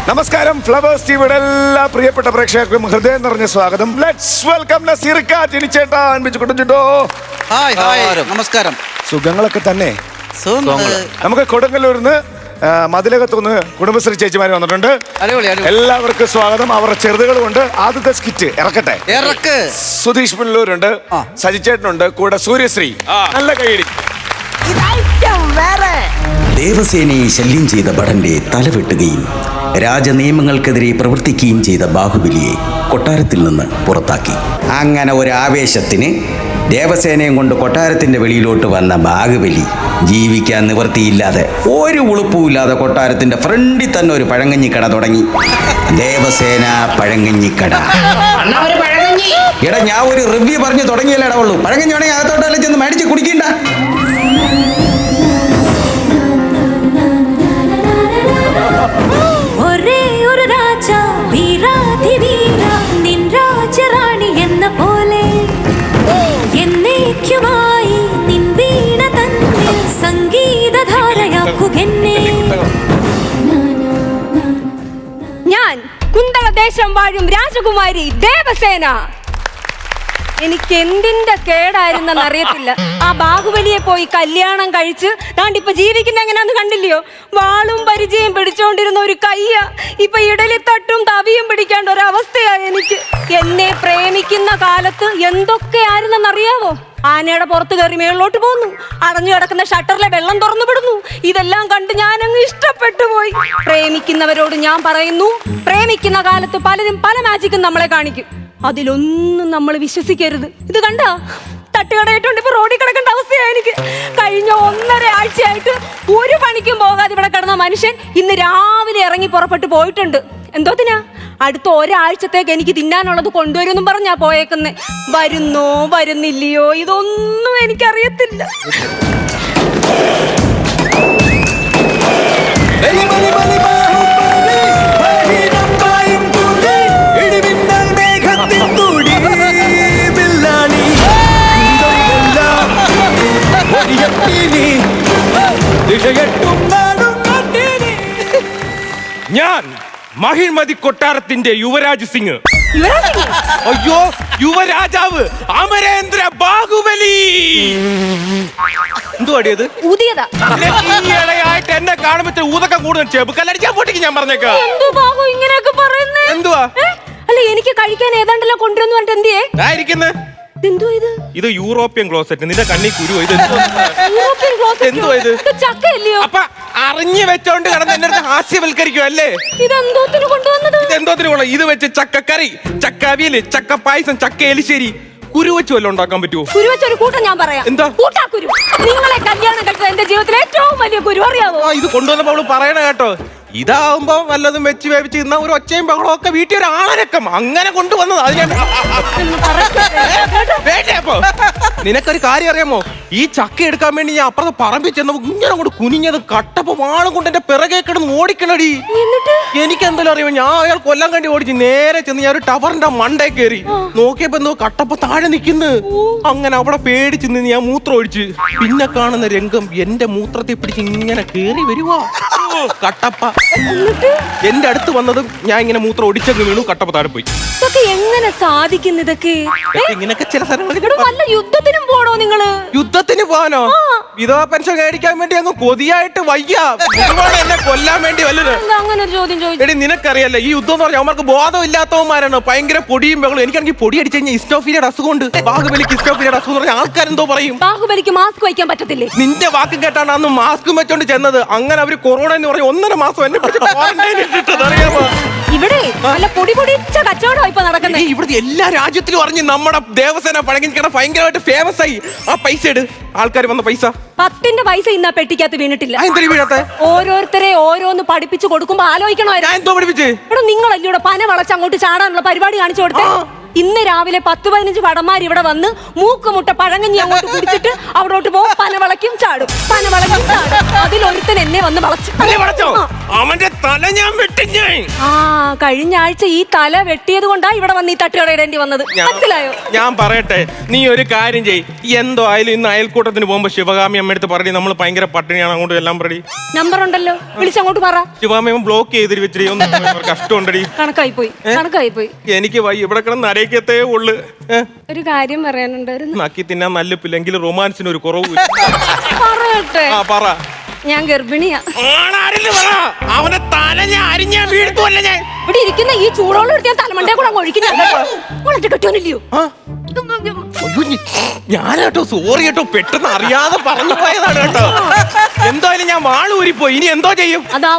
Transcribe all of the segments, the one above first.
നമസ്കാരം. ഫ്ലവേഴ്സ് ടിവിയുടെ എല്ലാ പ്രിയപ്പെട്ട പ്രേക്ഷകർക്കും ഹൃദയം നിറഞ്ഞ സ്വാഗതം. ലെറ്റ്സ് വെൽക്കം നസീർക്ക, ടിനിച്ചേട്ടാ, അൻപിച്ചുകൊണ്ടുണ്ടോ. നമസ്കാരം. സുഖങ്ങളൊക്കെ തന്നെ. നമുക്ക് കൊടുങ്ങല്ലൂരിന്ന് മതിലകത്തുനിന്ന് കുടുംബശ്രീ ചേച്ചിമാര് വന്നിട്ടുണ്ട്. എല്ലാവർക്കും സ്വാഗതം. അവരുടെ ചെറുതുകൾ കൊണ്ട് ആദ്യത്തെ സ്കിറ്റ് ഇറക്കട്ടെ. സുധീഷ് പുല്ലൂരുണ്ട്, സജിച്ചേട്ടനുണ്ട്, കൂടെ സൂര്യശ്രീ. നല്ല കൈയടി. ദേവസേനയെ ശല്യം ചെയ്ത ഭടന്റെ തലവെട്ടുകയും രാജനിയമങ്ങൾക്കെതിരെ പ്രവർത്തിക്കുകയും ചെയ്ത ബാഹുബലിയെ കൊട്ടാരത്തിൽ നിന്ന് പുറത്താക്കി. അങ്ങനെ ഒരു ആവേശത്തിന് ദേവസേനയും കൊണ്ട് കൊട്ടാരത്തിന്റെ വെളിയിലോട്ട് വന്ന ബാഹുബലി ജീവിക്കാൻ നിവൃത്തിയില്ലാതെ ഒരു ഉളുപ്പുമില്ലാതെ കൊട്ടാരത്തിന്റെ ഫ്രണ്ടിൽ തന്നെ ഒരു പഴങ്കഞ്ഞിക്കട തുടങ്ങി. ദേവസേന പഴങ്കഞ്ഞിക്കട. എടാ, ഞാൻ ഒരു റിവ്യൂ പറഞ്ഞു തുടങ്ങിയല്ലേ ഉള്ളൂ. പഴങ്കഞ്ഞി വേണമെങ്കിൽ അകത്തോട്ടല്ല ചെന്ന് മേടിച്ച് കുടിക്കണ്ട. ഞാൻ കുന്തളദേശം വാഴും രാജകുമാരി ദേവസേന. എനിക്ക് എന്തിന്റെ കേടായിരുന്നെന്ന് അറിയത്തില്ല. ആ ബാഹുബലിയെ പോയി കല്യാണം കഴിച്ച് താണ്ടിപ്പൊ ജീവിക്കുന്ന എങ്ങനെയാന്ന് കണ്ടില്ലയോ? വാളും പരിചയം പിടിച്ചോണ്ടിരുന്ന ഒരു കയ്യ ഇപ്പൊ ഇടലിത്തട്ടും തവിയും പിടിക്കേണ്ട ഒരവസ്ഥയായി എനിക്ക്. എന്നെ പ്രേമിക്കുന്ന കാലത്ത് എന്തൊക്കെയായിരുന്നെന്നറിയാവോ? ആനയുടെ പുറത്ത് കയറി മേളിലോട്ട് പോന്നു, അടഞ്ഞു കിടക്കുന്ന ഷട്ടറിലെ വെള്ളം തുറന്നു വിടുന്നു. ഇതെല്ലാം കണ്ട് ഞാനങ്ങ് ഇഷ്ടപ്പെട്ടു പോയി. പ്രേമിക്കുന്നവരോട് ഞാൻ പറയുന്നു, പ്രേമിക്കുന്ന കാലത്ത് പലരും പല മാജിക്കും നമ്മളെ കാണിക്കും. അതിലൊന്നും നമ്മൾ വിശ്വസിക്കരുത്. ഇത് കണ്ടോ, തട്ടുകടയിട്ടുണ്ട് ഇപ്പൊ റോഡിൽ കിടക്കേണ്ട അവസ്ഥയാണ് എനിക്ക്. കഴിഞ്ഞ 1.5 ആഴ്ചയായിട്ട് ഒരു പണിക്കും പോകാതെ ഇവിടെ കിടന്ന മനുഷ്യൻ ഇന്ന് രാവിലെ ഇറങ്ങി പുറപ്പെട്ടു പോയിട്ടുണ്ട്. എന്തോത്തിനാ? അടുത്ത ഒരാഴ്ചത്തേക്ക് എനിക്ക് തിന്നാനുള്ളത് കൊണ്ടുവരുമെന്നും പറഞ്ഞാ പോയേക്കുന്നെ. വരുന്നോ വരുന്നില്ലയോ ഇതൊന്നും എനിക്കറിയത്തില്ല. ഞാൻ മഹിഴ്മതി കൊട്ടാരത്തിന്റെ യുവരാജ് സിംഗ്. അയ്യോ, യുവരാജാവ് അമരേന്ദ്ര ബാഹുബലി. എന്തുവാടിയത്? ഈയിടെയായിട്ട് എന്നെ കാണുമ്പോ ഊതൊക്കെ കൂടുതൽ ചെബുക്കല്ലടിച്ചാ പൊട്ടിക്ക് ഞാൻ പറഞ്ഞേക്കാം. എന്തുവാ? അല്ല, എനിക്ക് കഴിക്കാൻ ഏതാണ്ടല്ലോ കൊണ്ടുവന്നു പറഞ്ഞിട്ട് എന്തിയേ ആയിരിക്കുന്നത്? ഇത് യൂറോപ്യൻ ക്ലോസറ്റ്. നിന്റെ കണ്ണി കുരു. എന്തോ ഇത്? അപ്പൊ അറിഞ്ഞു വെച്ചോണ്ട് കിടന്ന് എന്റെ അടുത്ത് ഹാസ്യവൽക്കരിക്കും അല്ലേ? ഇതെന്തോത്തിന് കൊണ്ടുവന്നത്? ഇതെന്തോത്തിന് കൊള്ളാം? ഇത് വെച്ച് ചക്കക്കറി, ചക്കവിയല്, ചക്ക പായസം, ചക്ക എലിശ്ശേരി, കുരു വെച്ച് വല്ലതും ഉണ്ടാക്കാൻ പറ്റുമോ? കുരു വെച്ചൊരു കൂട്ടം ഞാൻ പറയാം. എന്താ? കൂട്ടാക്കുരു. നിങ്ങളെ കല്യാണം കഴിച്ചത് എന്റെ ജീവിതത്തിലെ ഏറ്റവും വലിയ കുരു, അറിയാവോ? ഇത് കൊണ്ടുവന്നപ്പോ അവള് പറയണ കേട്ടോ. ഇതാവുമ്പോ വല്ലതും വെച്ച് വേവിച്ച് ഇന്ന ഒരു ഒച്ചയും ബഹളവും ഒക്കെ വീട്ടിൽ ഒരു ആനക്കം അങ്ങനെ കൊണ്ടുവന്നത്. അത് ഞാൻ അപ്പൊ നിനക്കൊരു കാര്യം അറിയാമോ? ഈ ചക്ക എടുക്കാൻ വേണ്ടി ഞാൻ അപ്പുറത്ത് പറമ്പിൽ ചെന്നപ്പോ ഇങ്ങനെ അങ്ങോട്ട് കുനിഞ്ഞത് കട്ടപ്പോ വാളും കൊണ്ട് എന്റെ പിറകെ കിടന്ന് ഓടിക്കണടി. എനിക്ക് എന്തായാലും അറിയാമോ, ഞാൻ അയാൾ കൊല്ലാൻ വേണ്ടി ഓടിച്ച് നേരെ ചെന്ന് ഞാൻ ഒരു ടവറിന്റെ മണ്ടേ കയറി നോക്കിയപ്പോ എന്തോ കട്ടപ്പ താഴെ നിൽക്കുന്നു. അങ്ങനെ അവിടെ പേടിച്ച് നിന്ന് ഞാൻ മൂത്രം ഒഴിച്ച്. പിന്നെ കാണുന്ന രംഗം എന്റെ മൂത്രത്തെ പിടിച്ച് ഇങ്ങനെ കേറി വരുവാ കട്ടപ്പ. എന്റെ അടുത്ത് വന്നതും ഞാൻ ഇങ്ങനെ മൂത്രം ഒടിച്ചങ്ങ് വീണു. കട്ടപ്പ താഴെ പോയി. എങ്ങനെ സാധിക്കുന്നു ഇതൊക്കെ? ഇങ്ങനൊക്കെ ചില യുദ്ധത്തിനും പോണോ നിങ്ങള്? യുദ്ധത്തിന് പോകാനോ? വിധവാ പെൻഷൻ മേടിക്കാൻ വേണ്ടി അങ്ങ് കൊതിയായിട്ട് വയ്യ. എന്നെ കൊല്ലാൻ വേണ്ടി വല്ലത്. എടി, നിനക്കറിയല്ലേ ഈ യുദ്ധം എന്ന് പറഞ്ഞാൽ അവർക്ക് ബോധമില്ലാത്തവന്മാരാണ്. ഭയങ്കര പൊടിയും ബഹളും. എനിക്കാണെങ്കിൽ പൊടി അടിച്ചു കഴിഞ്ഞാൽ ഇസ്റ്റോഫീരിയുടെ അസുഖമുണ്ട്. ബാഹുബലിക്ക് ഇസ്റ്റോഫീരിയുടെ അസുഖം പറഞ്ഞാൽ ആൾക്കാരെന്തോ പറയും. ബാഹുബലിക്ക് മാസ്ക് വയ്ക്കാൻ പറ്റത്തില്ലേ? നിന്റെ വാക്ക് കേട്ടാണ് അന്ന് മാസ്കും വെച്ചോണ്ട് ചെന്നത്. അങ്ങനെ അവര് കൊറോണ എന്ന് പറഞ്ഞ 1.5 മാസം എന്നെ അറിയാമോ? ഇവിടെ നല്ല പൊടി പൊടിച്ച കച്ചവടം ഇപ്പൊ നടക്കുന്നത്. ഇവിടുത്തെ എല്ലാ രാജ്യത്തിലും അറിഞ്ഞ് നമ്മുടെ ദേവസേന പഴങ്ങിക്കണ ഭയങ്കരമായിട്ട് ഫേമസ് ആയി. ആ പൈസ ഇട്. ആൾക്കാർ വന്ന പൈസ 10ന്റെ പൈസ ഇന്നാ പെട്ടിക്കകത്ത് വീണിട്ടില്ല. വീഴാത്ത ഓരോരുത്തരെ ഓരോന്ന് പഠിപ്പിച്ചു കൊടുക്കുമ്പോ ആലോചിക്കണമായിരുന്നു. എന്തോ പഠിപ്പിച്ച്? എടോ, നിങ്ങളല്ലേ ഇവിടെ പന വളച്ച് അങ്ങോട്ട് ചാടാനുള്ള പരിപാടി കാണിച്ചു കൊടുത്തേ. ഇന്ന് രാവിലെ 10-15 ഭടന്മാർ ഇവിടെ വന്ന് മൂക്കുമുട്ട പഴങ്ങഞ്ഞി അങ്ങോട്ട് കുടിച്ചിട്ട് അവിടോട്ട് പോകും. പനവളയ്ക്കും ചാടും, പനവളയ്ക്കും ചാടും. അതിലൊരുത്തൻ എന്നെ വന്ന് വളച്ചു. അവന്റെ തല ഞാൻ വെട്ടിഞ്ഞേ. ആ കഴിഞ്ഞ ആഴ്ച ഈ തല വെട്ടിയത് കൊണ്ടാ ഇവിടെ വന്ന് ഈ തട്ടുകടയിടേണ്ടി വന്നത്. മനസ്സിലായോ? ഞാൻ പറയട്ടെ, നീ ഒരു കാര്യം ചെയ്. എന്തോ ആയാലും ഇന്ന് അയൽക്കൂട്ടത്തിന് പോകുമ്പോ ശിവകാമി അമ്മയടുത്ത് പറയും നമ്മൾ ഭയങ്കര പട്ടിണിയാണ്, അങ്ങോട്ട് എല്ലാം പറയും. നമ്പർ ഉണ്ടല്ലോ, വിളിച്ചങ്ങോട്ട് പറ. ശിവകാമി ബ്ലോക്ക് ചെയ്തിട്ട് വെച്ചിട്ട് ഒന്നും കഷ്ടമുണ്ടടി. കണക്കായി പോയി. എനിക്ക് ഇവിടെ കിടന്ന് നരയ്ക്കത്തേ ഉള്ളു. ഒരു കാര്യം പറയാനുണ്ടായിരുന്നു. നക്കി തിന്നാൻ നല്ലിപ്പില്ലെങ്കിൽ റൊമാൻസിന് ഒരു കുറവ്. പറയട്ടെ, പറ. ഞാൻ ഗർഭിണിയാ. അവനെ തല ഞാൻ അരിഞ്ഞ വീഴ്ത്തുവല്ല ഞാൻ. ഇവിടെ ഇരിക്കുന്ന ഈ ചൂടോളം എടുത്ത് ഞാൻ തലമണ്ടേ കൂടെ ഒഴിക്കുന്ന കിട്ടുവാനില്ലയോ? ഞാനേട്ടോ സോറി കേട്ടോ, പെട്ടെന്ന് അറിയാതെ പറഞ്ഞു പോയതാണ് കേട്ടോ. എന്തായാലും ഞാൻ വാള് ഊരിപ്പോയി. ഇനി എന്തോ ചെയ്യും? അതാ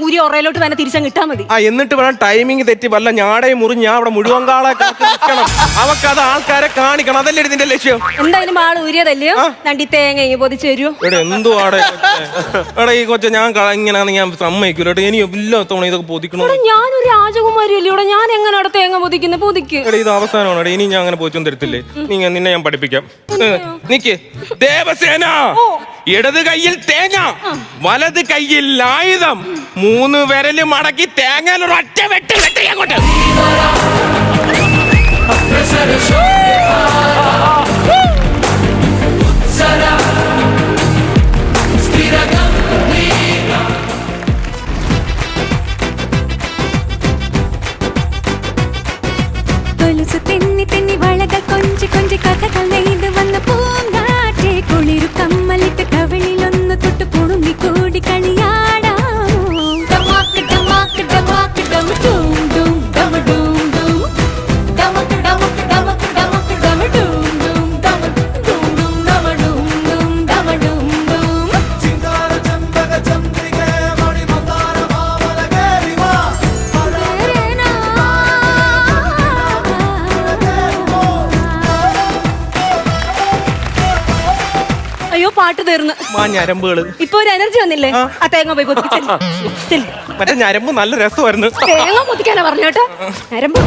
ഊരി ഒറയിലോട്ട് വേണം തിരിച്ചങ്ങ് ഇട്ടാ മതി. എന്നിട്ട് വേണം ടൈമിങ് തെറ്റി വല്ല ഞാടയും മുറിഞ്ഞ് ഞാൻ അവിടെ മുഴുവൻ കാളെ നിൽക്കണം. അവക്കത് ആൾക്കാരെ കാണിക്കണം. അതല്ലേ ഇതിന്റെ ലക്ഷ്യം. എന്തായാലും ആള് ഊരിയതല്ലയോ? രണ്ടി തേങ്ങ പൊതിച്ചു തരുമോ? ഇവിടെ എന്തോ ആടെ എടാ ഈ കൊച്ച ഞാൻ ഇങ്ങനെയാണെന്ന് ഞാൻ സമ്മതിക്കൂല കേട്ടോ. ഇനി ഇല്ലാത്തോണം ഇതൊക്കെ പൊതിക്കണോ? ഞാനൊരു രാജകുമാരി അല്ലേ ഇവിടെ, ഞാൻ എങ്ങനെ തേങ്ങ പൊതിക്കുന്ന? പൊതിക്ക് എടാ ഇത് അവസാനമാണ്. ഇനി ഞാൻ അങ്ങനെ പോയിച്ചൊന്നും തരത്തില്ലേ. നിന്നെ ഞാൻ പഠിപ്പിക്കാം. നിക്ക്. ദേവസേന, ഇടത് കയ്യിൽ തേങ്ങ, വലത് കയ്യിൽ ആയുധം, 3 വിരല് മടക്കി തേങ്ങയിലൊരു ഒറ്റ വെട്ട് വെട്ടി അങ്ങോട്ട്. തെന്നി തെന്നി വളകൾ കൊഞ്ചി കൊഞ്ചി കഥകൾ നെയ്ത് വന്ന പൂങ്കാറ്റെ കുളിരു കമ്മലിട്ട് കവിളിലൊന്ന് തൊട്ട് പുണുങ്ങി കൂടി കളിയാടാ. ഡമാക്ക് ഡമാക്ക് ഡമാക്ക് ഡം ഡൂം ഡൂം ഡം ഡൂം ഡൂം. ഡമക്ക് ഡമക്ക് ഡമക്ക് ഡമക്ക് ഡം ഡൂം ഡൂം ഡം ഡൂം ഡൂം ഡമ ഡൂം ഡൂം ഡമ ഡൂം ഡൂം. ചിങ്കാര ചമ്പക ചന്ദ്രികേ മണി മന്ദാര ഭാവന കേരിവാ. അയ്യോ പാട്ട് തീർന്ന്. ഞരമ്പുകള് ഇപ്പൊ ഒരു എനർജി വന്നില്ലേ? ആ തേങ്ങ പോയി പൊതിക്ക്. മറ്റേ ഞരമ്പ് നല്ല രസമായിരുന്നു. തേങ്ങ പൊതിക്കാനാ പറഞ്ഞു കേട്ടോ. ഞരമ്പ്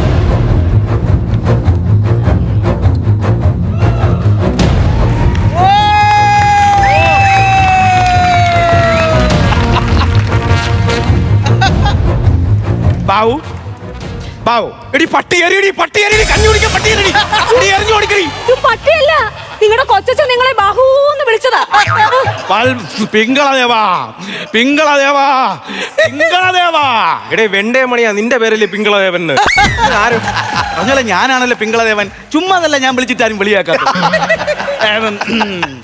ബാവു ബാവു എടി പട്ടി എറിയടി, പട്ടി എറിയടി, കഞ്ഞി കുടിക്കാൻ പട്ടി എറിയടി, എറിഞ്ഞു കൊടുക്കടി. ഇത് പട്ടിയല്ല, നിങ്ങളുടെ കൊച്ചച്ഛൻ നിങ്ങളെ ബാഹൂന്ന് വിളിച്ചതാ. പിങ്കളദേവാ പിങ്കളദേവാ പിങ്കളദേവാ. എടേ വെണ്ടേ മണിയാ നിന്റെ പേരല്ലേ പിങ്കളദേവൻ? ആരും പറഞ്ഞാലേ ഞാനാണല്ലോ പിങ്കളദേവൻ. ചുമ്മാതല്ല ഞാൻ വിളിച്ചിട്ടാരും വിളിയാക്കാത്ത.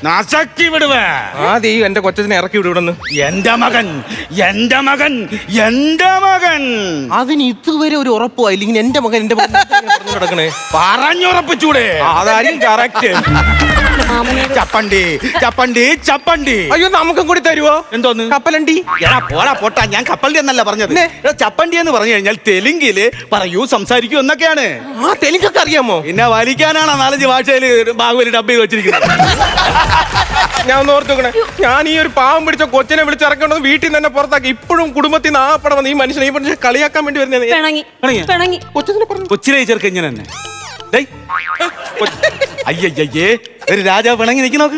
നാശക്കി വിടുവേ. ആദ്യം ഈ എന്റെ കൊച്ചനെ ഇറക്കി വിടുവിടുന്ന്. എന്റെ മകൻ എന്റെ മകൻ എന്റെ മകൻ. അതിന് ഇതുവരെ ഒരു ഉറപ്പോ ഇല്ലെങ്കിൽ എന്റെ മകൻ എന്റെ കിടക്കണേ. പറഞ്ഞുറപ്പിച്ചൂടെ? അതായിരിക്കും കറക്റ്റ്. ചപ്പണ്ടി ചപ്പണ്ടി ചപ്പണ്ടി. അയ്യോ നമുക്കും കൂടി തരുവോ? എന്തോന്ന്? കപ്പലണ്ടി. എടാ പോടാ പോട്ടാ, ഞാൻ കപ്പലണ്ടി എന്നല്ല പറഞ്ഞത്. ചപ്പണ്ടി എന്ന് പറഞ്ഞു കഴിഞ്ഞാൽ തെലുങ്കില് പറയൂ സംസാരിക്കൂ എന്നൊക്കെയാണ്. ആ തെലുങ്കൊക്കെ അറിയാമോ? പിന്നെ വലിക്കാനാണ് 4-5 ഭാഷയില് ബാഹുബലി ഡബ് ചെയ്ത് വെച്ചിരിക്കുന്നത്. ഞാൻ ഒന്ന് ഓർത്ത് നോക്കണേ, ഞാൻ ഈ ഒരു പാവം പിടിച്ച കൊച്ചിനെ വിളിച്ചിറക്കണത് വീട്ടിൽ നിന്ന് തന്നെ പുറത്താക്കി. ഇപ്പോഴും കുടുംബത്തിൽ നിന്ന് ആപ്പണം ഈ മനുഷ്യനെ ഈ മനുഷ്യനെ കളിയാക്കാൻ വേണ്ടി വരുന്നത്. കൊച്ചിനെ ചേർക്ക് ഇങ്ങനെ തന്നെ. അയ്യയ്യേ, ഒരു രാജാവ് പിണങ്ങി നിൽക്കുന്നോക്ക്.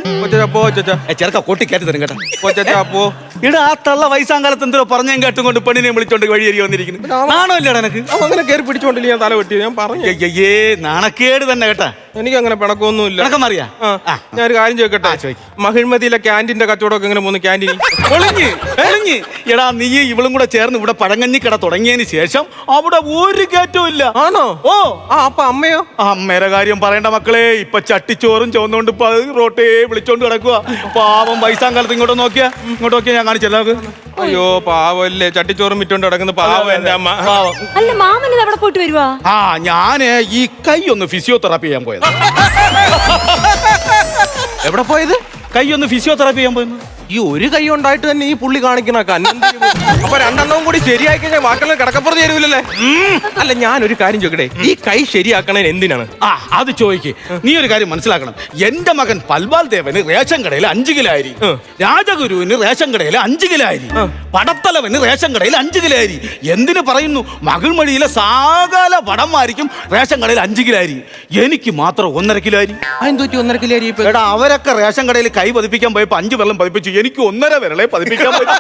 ചെറുക്ക കൊട്ടി കയറ്റി തരും കേട്ടോ. ഇവിടെ ആ തള്ള വയസ്സാങ്കാലത്ത് എന്തോ പറഞ്ഞേം കേട്ടും കൊണ്ട് പെണ്ണിനെ വിളിച്ചോണ്ട് വഴിയേറി വന്നിരിക്കുന്നു. നാണോ ഇല്ലടാ എനക്ക്? അങ്ങനെ കയറി പിടിച്ചോണ്ടില്ല ഞാൻ തല വെട്ടി. ഞാൻ പറഞ്ഞു അയ്യേ, നാണക്കേട് തന്നെ കേട്ടാ. എനിക്ക് അങ്ങനെ പിണക്കൊന്നുമില്ല. അറിയാ. ഞാനൊരു കാര്യം ചോദിക്കട്ടെ, മഹിഴ്മതിയിലെ ക്യാൻറ്റീന്റെ കച്ചവടമൊക്കെ എങ്ങനെ പോകുന്നു? ക്യാൻറ്റീൻ ഒളിഞ്ഞ്. എടാ നീ ഇവളും കൂടെ ചേർന്ന് ഇവിടെ പഴങ്ങഞ്ഞി കട തുടങ്ങിയതിന് ശേഷം അവിടെ ഒരു കയറ്റവും ഇല്ല. ആണോ? ഓ അപ്പൊ അമ്മയോ? അമ്മേരെ കാര്യം പറയണ്ട മക്കളെ. ഇപ്പൊ ചട്ടിച്ചോറും ചോന്നുകൊണ്ട് ഇപ്പൊ റോട്ടേ വിളിച്ചോണ്ട് കിടക്കുക. പാവം വയസ്സാങ്കാലത്ത് ഇങ്ങോട്ട് നോക്കിയാ ഞാൻ കാണിച്ചല്ലോ. അയ്യോ പാവല്ലേ, ചട്ടിച്ചോറും വിറ്റോണ്ട് കിടക്കുന്ന പാവം എന്റെ അമ്മ. അല്ല മാമന് എവിടെ പോയിട്ട് വരുവാ? ഞാന് ഈ കൈ ഒന്ന് ഫിസിയോതെറാപ്പി ചെയ്യാൻ പോയത്. എവിടെ പോയത്? കൈ ഒന്ന് ഫിസിയോതെറാപ്പി ചെയ്യാൻ പോയത്. ഈ ഒരു കൈ ഉണ്ടായിട്ട് തന്നെ ഈ പുള്ളി കാണിക്കണ അപ്പൊ രണ്ടെണ്ണവും കൂടി ശരിയായി കഴിഞ്ഞാൽ വാക്കുകൾ കിടക്കപ്പുറത്ത് തരൂലല്ലേ? അല്ല, ഞാനൊരു കാര്യം ചോദിക്കട്ടെ, ഈ കൈ ശരിയാക്കണത് എന്തിനാണ്? അത് ചോദിക്ക്. നീ ഒരു കാര്യം മനസ്സിലാക്കണം. എന്റെ മകൻ പൽവാൽ ദേവന് റേഷൻ കടയിൽ 5 കിലോ അരി, രാജഗുരുവിന് റേഷൻ കടയിൽ 5 കിലോ അരി, പടത്തലവന് റേഷൻ കടയിൽ 5 കിലോ അരി. എന്തിനു പറയുന്നു? മകൾമടിയിലെ സകല വടന്മാരിക്കും റേഷൻ കടയിൽ 5 കിലോ അരി, എനിക്ക് മാത്രം 1.5 കിലോ അരി. അതെന്തൊറ്റി 1.5 കിലോ അരി? എടാ, അവരൊക്കെ റേഷൻ കടയിൽ കൈ പതിപ്പിക്കാൻ പോയപ്പോ 5 വെള്ളം പതിപ്പിച്ചു, എനിക്ക് 1.5 വിരളെ പതിപ്പിക്കാൻ പറ്റും.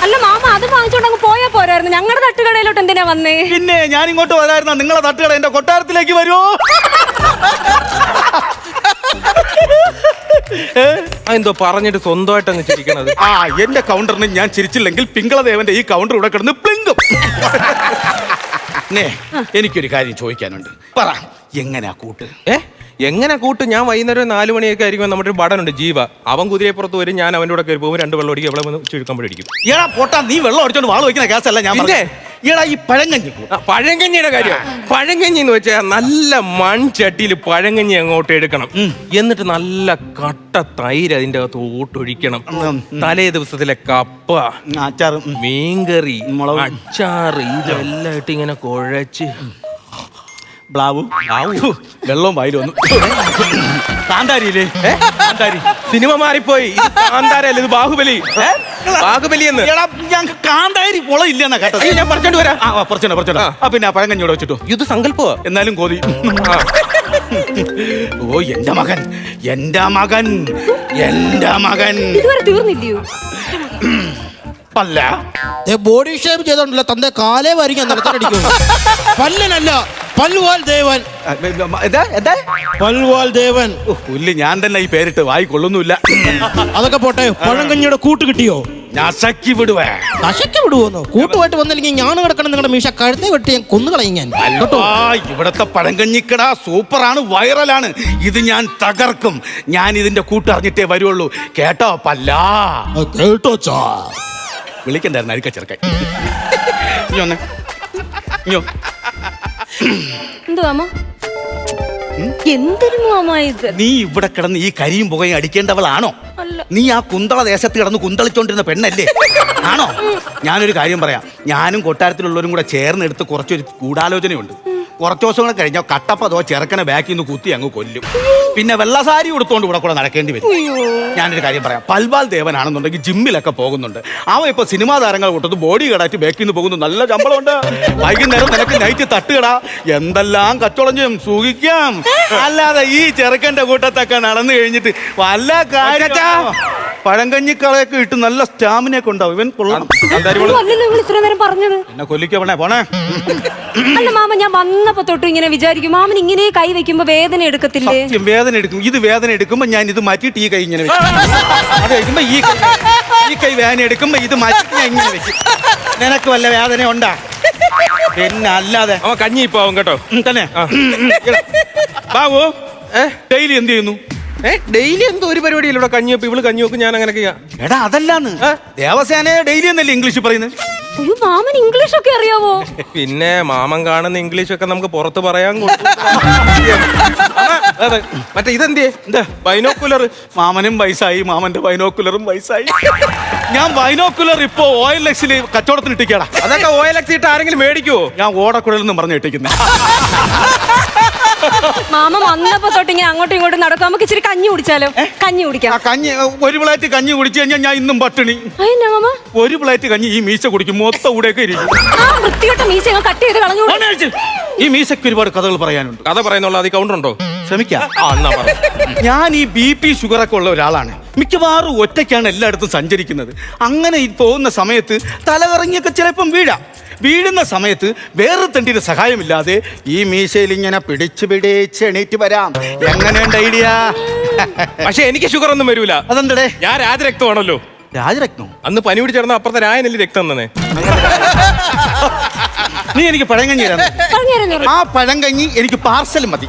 അല്ല മാമ, അത് വാങ്ങിച്ചോണ്ടങ്ങ് പോയാ പോരായിരുന്നു. ഞങ്ങളുടെ തട്ടുകടയിലോട്ട് എന്തിനാ വന്നേ? പിന്നെ ഞാൻ ഇങ്ങോട്ട് വരായിരുന്ന നിങ്ങളെ തട്ടുകട എന്റെ കൊട്ടാരത്തിലേക്ക് വരുമോ? എന്തോ പറഞ്ഞിട്ട് സ്വന്തമായിട്ട് അങ്ങ് ചിരിക്കണത്. എന്റെ കൗണ്ടറിന് ഞാൻ ചിരിച്ചില്ലെങ്കിൽ പിങ്കളദേവന്റെ ഈ കൗണ്ടർ ഇവിടെ കിടന്ന് പ്ലിങ്കും. എനിക്കൊരു കാര്യം ചോദിക്കാനുണ്ട്. പറ, എങ്ങനെയാ കൂട്ട്? എങ്ങനെ കൂട്ട്? ഞാൻ വൈകുന്നേരം 4 മണിയൊക്കെ ആയിരിക്കും. നമ്മുടെ ഒരു ബടനുണ്ട് ജീവ, അവൻ കുതിരപ്പുറത്ത് വരും, ഞാൻ അവൻ്റെ കൂടെ കയറി പോകും. 2 വെള്ളം അടിക്കും, അവളെ ചുരുക്കുമ്പോഴടിക്കും. ഏടാ പൊട്ടാ, നീ വെള്ളം അടിച്ചോണ്ട് വാള് വയ്ക്കുന്ന കേസല്ല ഞാൻ. ഈടാ, ഈ പഴങ്കഞ്ഞി, പഴങ്കഞ്ഞിയുടെ കാര്യം. പഴങ്കഞ്ഞി എന്ന് വെച്ചാൽ നല്ല മൺചട്ടിയിൽ പഴങ്കഞ്ഞി അങ്ങോട്ട് എടുക്കണം. എന്നിട്ട് നല്ല കട്ട തൈര് അതിന്റെ അകത്ത് ഓട്ടൊഴിക്കണം. തലേ ദിവസത്തിലെ കപ്പ, അച്ചാറ്, മീൻകറി, അച്ചാറ്, ഇതെല്ലാം ഇട്ട് ഇങ്ങനെ കുഴച്ച് ബ്ലാവു വെള്ളവും വായിലും വന്നു. കാന്താരിയില്ലേ? കാന്താരി സിനിമ മാറിപ്പോയി. കാന്താരല്ല, ഇത് ബാഹുബലി. ബാഹുബലി എന്ന് ഞങ്ങൾക്ക് കാന്താരി പൊള ഇല്ലെന്നാ കേട്ടത്. ഞാൻ പറിച്ചോണ്ട് വരാം. പറിച്ചോണ്ട. പിന്നെ പഴങ്കഞ്ഞോടെ വെച്ചിട്ടോ. ഇത് സങ്കല്പോ, എന്നാലും കോതി. ഓ, എന്റെ മകൻ, എന്റെ മകൻ, എന്റെ മകൻ ഇതുവരെ തീർന്നില്ലയോ? പല്ല ബോഡി ഷേപ്പ് ചെയ്തോണ്ടല്ലോ തന്റെ കാലേ വരിക്കാൻ നടത്തടിക്കും. പല്ലനല്ല, പൽവാൽ ദേവൻ. പൽവാൽ ദേവൻ. പുല്ല്, ഞാൻ തന്നെ ഈ പേരിട്ട് വായി കൊള്ളുന്നില്ല. അതൊക്കെ പോട്ടെ, പഴങ്കഞ്ഞിയുടെ കൂട്ട് കിട്ടിയോ? നശക്കി വിടുവേ. നശക്കി വിടുവോന്നോ? കൂട്ടുമായിട്ട് വന്നില്ലെങ്കിൽ ഞാൻ കിടക്കണം. നിങ്ങളുടെ മീശ കഴുത്തെ വെട്ടി ഞാൻ കൊന്നുകളയും ഞാൻ. ഇവിടത്തെ പഴങ്കഞ്ഞിക്കട സൂപ്പറാണ്, വൈറലാണ്. ഇത് ഞാൻ തകർക്കും. ഞാൻ ഇതിന്റെ കൂട്ടറിഞ്ഞിട്ടേ വരുള്ളൂ. കേട്ടോ പല്ലാ? കേട്ടോ ചാ. വിളിക്കണ്ടായിരുന്നു അഴുക്ക ചെറുക്കൻ. എന്തു മാമ? എന്തൊരു മാമ ഇത്? നീ ഇവിടെ കിടന്ന് ഈ കരിയും പുകയും അടിക്കേണ്ടവളാണോ? അല്ല. നീ ആ കുന്തള ദേശത്ത് കിടന്ന് കുന്തളിച്ചോണ്ടിരുന്ന പെണ്ണല്ലേ? ആണോ? ഞാനൊരു കാര്യം പറയാം. ഞാനും കൊട്ടാരത്തിലുള്ളവരും കൂടെ ചേർന്നെടുത്ത് കുറച്ചൊരു ഗൂഢാലോചനയുണ്ട്. കുറച്ച് ദിവസങ്ങൾ കഴിഞ്ഞാൽ കട്ടപ്പതോ ചെറുക്കനെ ബാക്കിൽ നിന്ന് കുത്തി അങ്ങ് കൊല്ലും. പിന്നെ വെള്ളസാരി ഉടുത്തോണ്ട് കൂടെ നടക്കേണ്ടി വരും. ഞാനൊരു കാര്യം പറയാം. പൽവാൽ ദേവനാണെന്നുണ്ടെങ്കിൽ ജിമ്മിലൊക്കെ പോകുന്നുണ്ട്. അവൻ ഇപ്പൊ സിനിമാ താരങ്ങൾ കൂട്ടത്ത് ബോഡി കടാറ്റി ബാക്കിൽ നിന്ന് പോകുന്നു. നല്ല ശമ്പളമുണ്ട്. വൈകുന്നേരം നിനക്ക് നൈറ്റ് തട്ടുകടാ, എന്തെല്ലാം കച്ചവടം ചെയ്യും, സൂഹിക്കാം. അല്ലാതെ ഈ ചെറുക്കന്റെ കൂട്ടത്തൊക്കെ നടന്നു കഴിഞ്ഞിട്ട് വല്ല കാര്യം പഴങ്കഞ്ഞിക്കളയൊക്കെ ഇട്ട് നല്ല സ്റ്റാമിനൊക്കെ ഉണ്ടാവും. ഇവൻ കൊള്ളാം. ഇത്ര നേരം പറഞ്ഞത് എന്നെ കൊല്ലിക്കണേ പോണേ. അല്ല മാമ, ഞാൻ വന്നപ്പോ തൊട്ട് ഇങ്ങനെ വിചാരിക്കും, മാമൻ ഇങ്ങനെ കൈ വെക്കുമ്പോ വേദന എടുക്കത്തില്ലേ? വേദന എടുക്കും. ഇത് വേദന എടുക്കുമ്പോ ഞാൻ ഇത് മാറ്റിയിട്ട് ഈ കൈ ഇങ്ങനെ വെക്കും. അത് കഴിക്കുമ്പോ ഈ കൈ വേദന എടുക്കുമ്പോ ഇത് മാറ്റിട്ട് ഞാൻ ഇങ്ങനെ വെക്കും. നിനക്ക് വല്ല വേദന ഉണ്ടാ? പിന്നെ അല്ലാതെ. അവൻ കഞ്ഞി ഇപ്പൊ ആവും കേട്ടോ. തന്നെ ബാബു ഡെയിലി എന്ത് ചെയ്യുന്നു? ഡെയിലി എന്തോ ഒരു പരിപാടിയില്ല ഇവിടെ. കഞ്ഞി വെപ്പ്, ഇവള് കഞ്ഞി വെക്കും, ഞാൻ അങ്ങനെ. എടാ അതല്ലാന്ന്, ദേവസേനയെ ഡെയിലി എന്നല്ലേ ഇംഗ്ലീഷ് പറയുന്നത്? അയ്യോ, മാമൻ ഇംഗ്ലീഷ് ഒക്കെ അറിയാവോ? പിന്നെ മാമൻ കാണുന്ന ഇംഗ്ലീഷ് ഒക്കെ നമുക്ക് പുറത്ത് പറയാൻ മറ്റേ ഇതെന്തിയെ? ബൈനോക്കുലർ. മാമനും വയസ്സായി, മാമന്റെ ബൈനോക്കുലറും വയസ്സായി. ഞാൻ ബൈനോക്കുലർ ഇപ്പൊ OLX കച്ചവടത്തിന് ഇട്ടിക്കാടാ. അതൊക്കെ OLX ഇട്ട് ആരെങ്കിലും മേടിക്കുവോ? ഞാൻ ഓടക്കുഴലെന്ന് പറഞ്ഞു ഇട്ടിക്കുന്നത്. മാമ വന്നപ്പോ തൊട്ട് ഇങ്ങനെ അങ്ങോട്ടും ഇങ്ങോട്ടും നടക്കും. നമുക്ക് ഇച്ചിരി കഞ്ഞി കുടിച്ചാലോ? കഞ്ഞി കുടിക്കാം. കഞ്ഞി ഒരു പ്ലേറ്റ് കഞ്ഞി കുടിച്ചു കഴിഞ്ഞാൽ ഞാൻ ഇന്നും പട്ടിണി. അതെന്നാ മാമ? ഒരു പ്ലേറ്റ് കഞ്ഞി ഈ മീശ കുടിക്കും, മൊത്തം കൂടെയൊക്കെ ഇരിക്കും. വൃത്തികെട്ട മീശ കട്ട് ചെയ്ത് കളഞ്ഞു. ഈ മീശയ്ക്ക് ഒരുപാട് കഥകൾ പറയാനുണ്ട്. കഥ പറയുന്നുള്ള അത് കൗണ്ടർ ഉണ്ടോ? ശ്രമിക്കാം. ഞാൻ ഈ BP ഷുഗർ ഒക്കെ ഉള്ള ഒരാളാണ്. മിക്കവാറും ഒറ്റയ്ക്കാണ് എല്ലായിടത്തും സഞ്ചരിക്കുന്നത്. അങ്ങനെ പോകുന്ന സമയത്ത് തലകറങ്ങിയൊക്കെ ചിലപ്പം വീഴുന്ന സമയത്ത് വേറെ തണ്ടിന്റെ സഹായമില്ലാതെ ഈ മീശയിൽ ഇങ്ങനെ പിടിച്ച് എണീറ്റ് വരാം. എങ്ങനെയുണ്ട് ഐഡിയ? പക്ഷെ എനിക്ക് ഷുഗർ ഒന്നും വരൂല. അതെന്തടേ? ഞാൻ രാജരക്തമാണല്ലോ. രാജരത്നം? അന്ന് പനി പിടിച്ചിരുന്ന അപ്പുറത്തെ രായനല്ലേ രക്തം തന്നെ. നീ എനിക്ക് പഴങ്കഞ്ഞി തരാം. ആ പഴങ്കഞ്ഞി എനിക്ക് പാർസൽ മതി.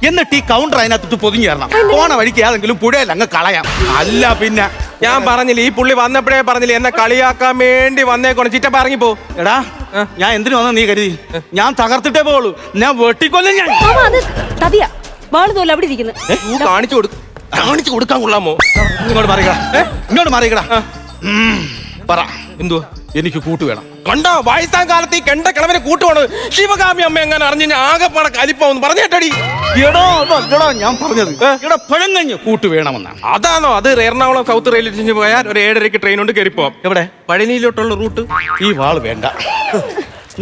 എന്നിട്ട് ഈ കൗണ്ടർ അതിനകത്തിട്ട് പൊതിഞ്ഞു തരണം. പോണ വഴിക്ക് ഏതെങ്കിലും പുഴയിൽ അങ്ങ് കളയാം. അല്ല പിന്നെ ഞാൻ പറഞ്ഞില്ല, ഈ പുള്ളി വന്നപ്പോഴേ പറഞ്ഞില്ല എന്നെ കളിയാക്കാൻ വേണ്ടി വന്നേക്കോണം. ചിറ്റപ്പ ഇറങ്ങിപ്പോ. എടാ, ഞാൻ എന്തിനു വന്ന നീ കരുതി? ഞാൻ തകർത്തിട്ടേ പോളൂ. ഞാൻ വെട്ടിക്കൊല്ലും. ഞാൻ അവിടെ ഇരിക്കുന്നു. കാണിച്ചു കൊടുക്കും. കാണിച്ചു കൊടുക്കാൻ കൊള്ളാമോ? ഇങ്ങോട്ട് മാറിക്കടാ, ഇങ്ങോട്ട് മാറിക്കടാ. പറ, എന്തോ എനിക്ക് കൂട്ട് വേണം. കണ്ടോ വയസ്സാം കാലത്ത് ഈ കണ്ട കിളവനെ കൂട്ടുവാണ്. ശിവകാമി അമ്മ എങ്ങനെ അറിഞ്ഞു ഞാൻ ആകെപ്പാടെ കലിപ്പാന്ന് പറഞ്ഞേട്ടടി. എടോ ഞാൻ പറഞ്ഞത് ഇവിടെ പഴങ്കഞ്ഞ് കൂട്ട് വേണമെന്നാണ്. അതാണോ? അത് എറണാകുളം സൗത്ത് റെയിൽവേ സ്റ്റേഷനിൽ പോയാൽ ഒരു 7:30 ട്രെയിൻ കൊണ്ട് കയറിപ്പോവാം. എവിടെ? പഴനിയിലോട്ടുള്ള റൂട്ട്. ഈ വാള് വേണ്ട,